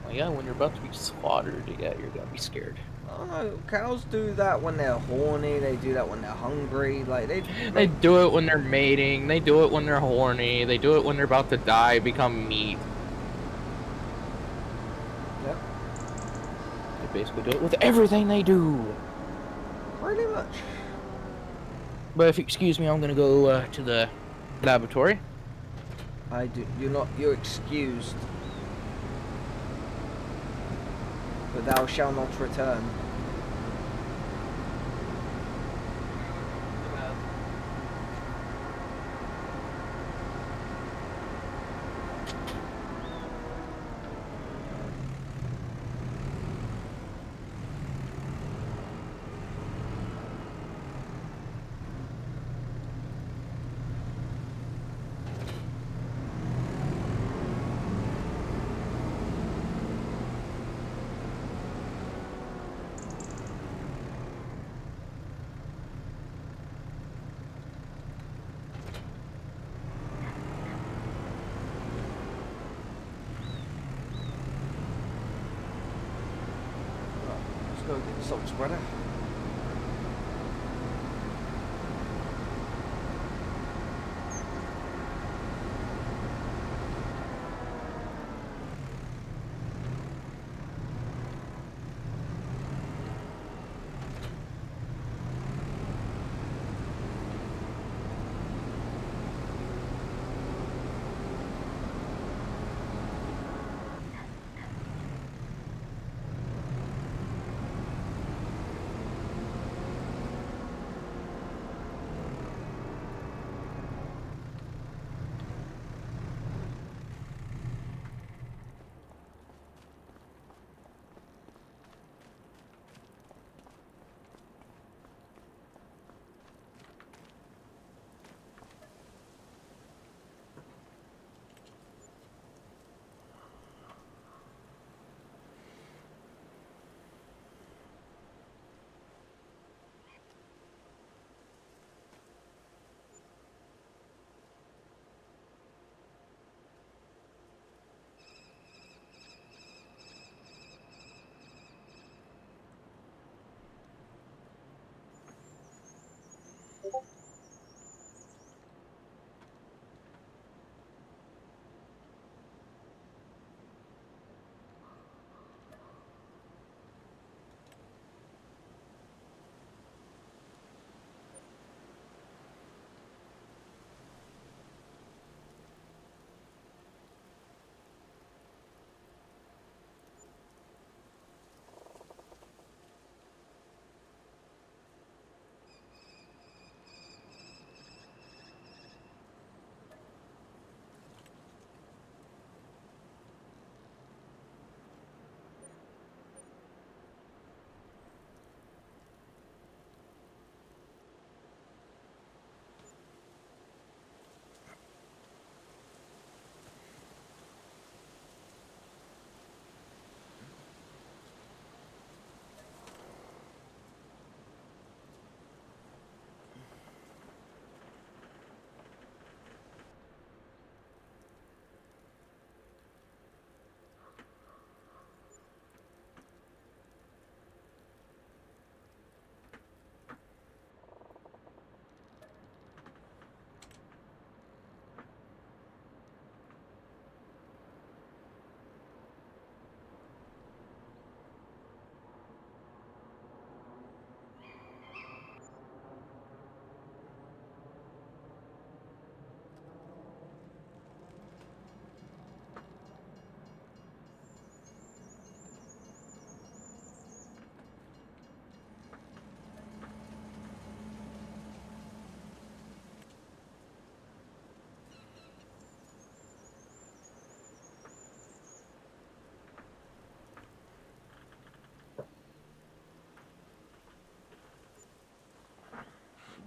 Well, yeah, when you're about to be slaughtered, yeah, you're gonna be scared. I don't know. Cows do that when they're horny. They do that when they're hungry. Like They do it when they're mating. They do it when they're horny. They do it when they're about to die, become meat. Yep. They basically do it with everything they do. Pretty much. But if you excuse me, I'm gonna go to the laboratory. I do. You're not. You're excused. But thou shalt not return. Let's go get the salt spreader.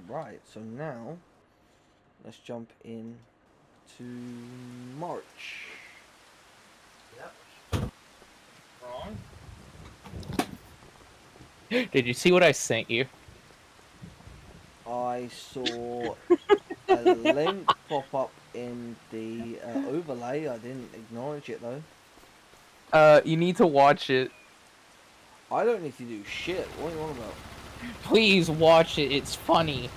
Right, so now let's jump in to March. Yep. Wrong. Did you see what I sent you? I saw a link pop up in the overlay. I didn't acknowledge it though. You need to watch it. I don't need to do shit. What are you on about? Please watch it. It's funny.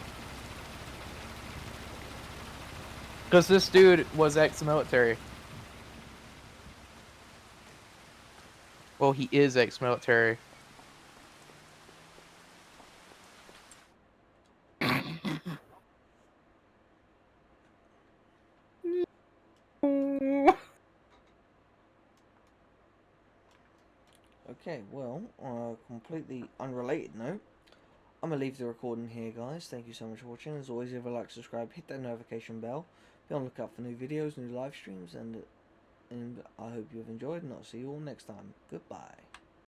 Because this dude was ex-military. Well, he is ex-military. Okay, well, on a completely unrelated note, I'm going to leave the recording here, guys. Thank you so much for watching. As always, if you like, subscribe, hit that notification bell. Be on the lookout for new videos, new live streams, and I hope you have enjoyed, and I'll see you all next time. Goodbye.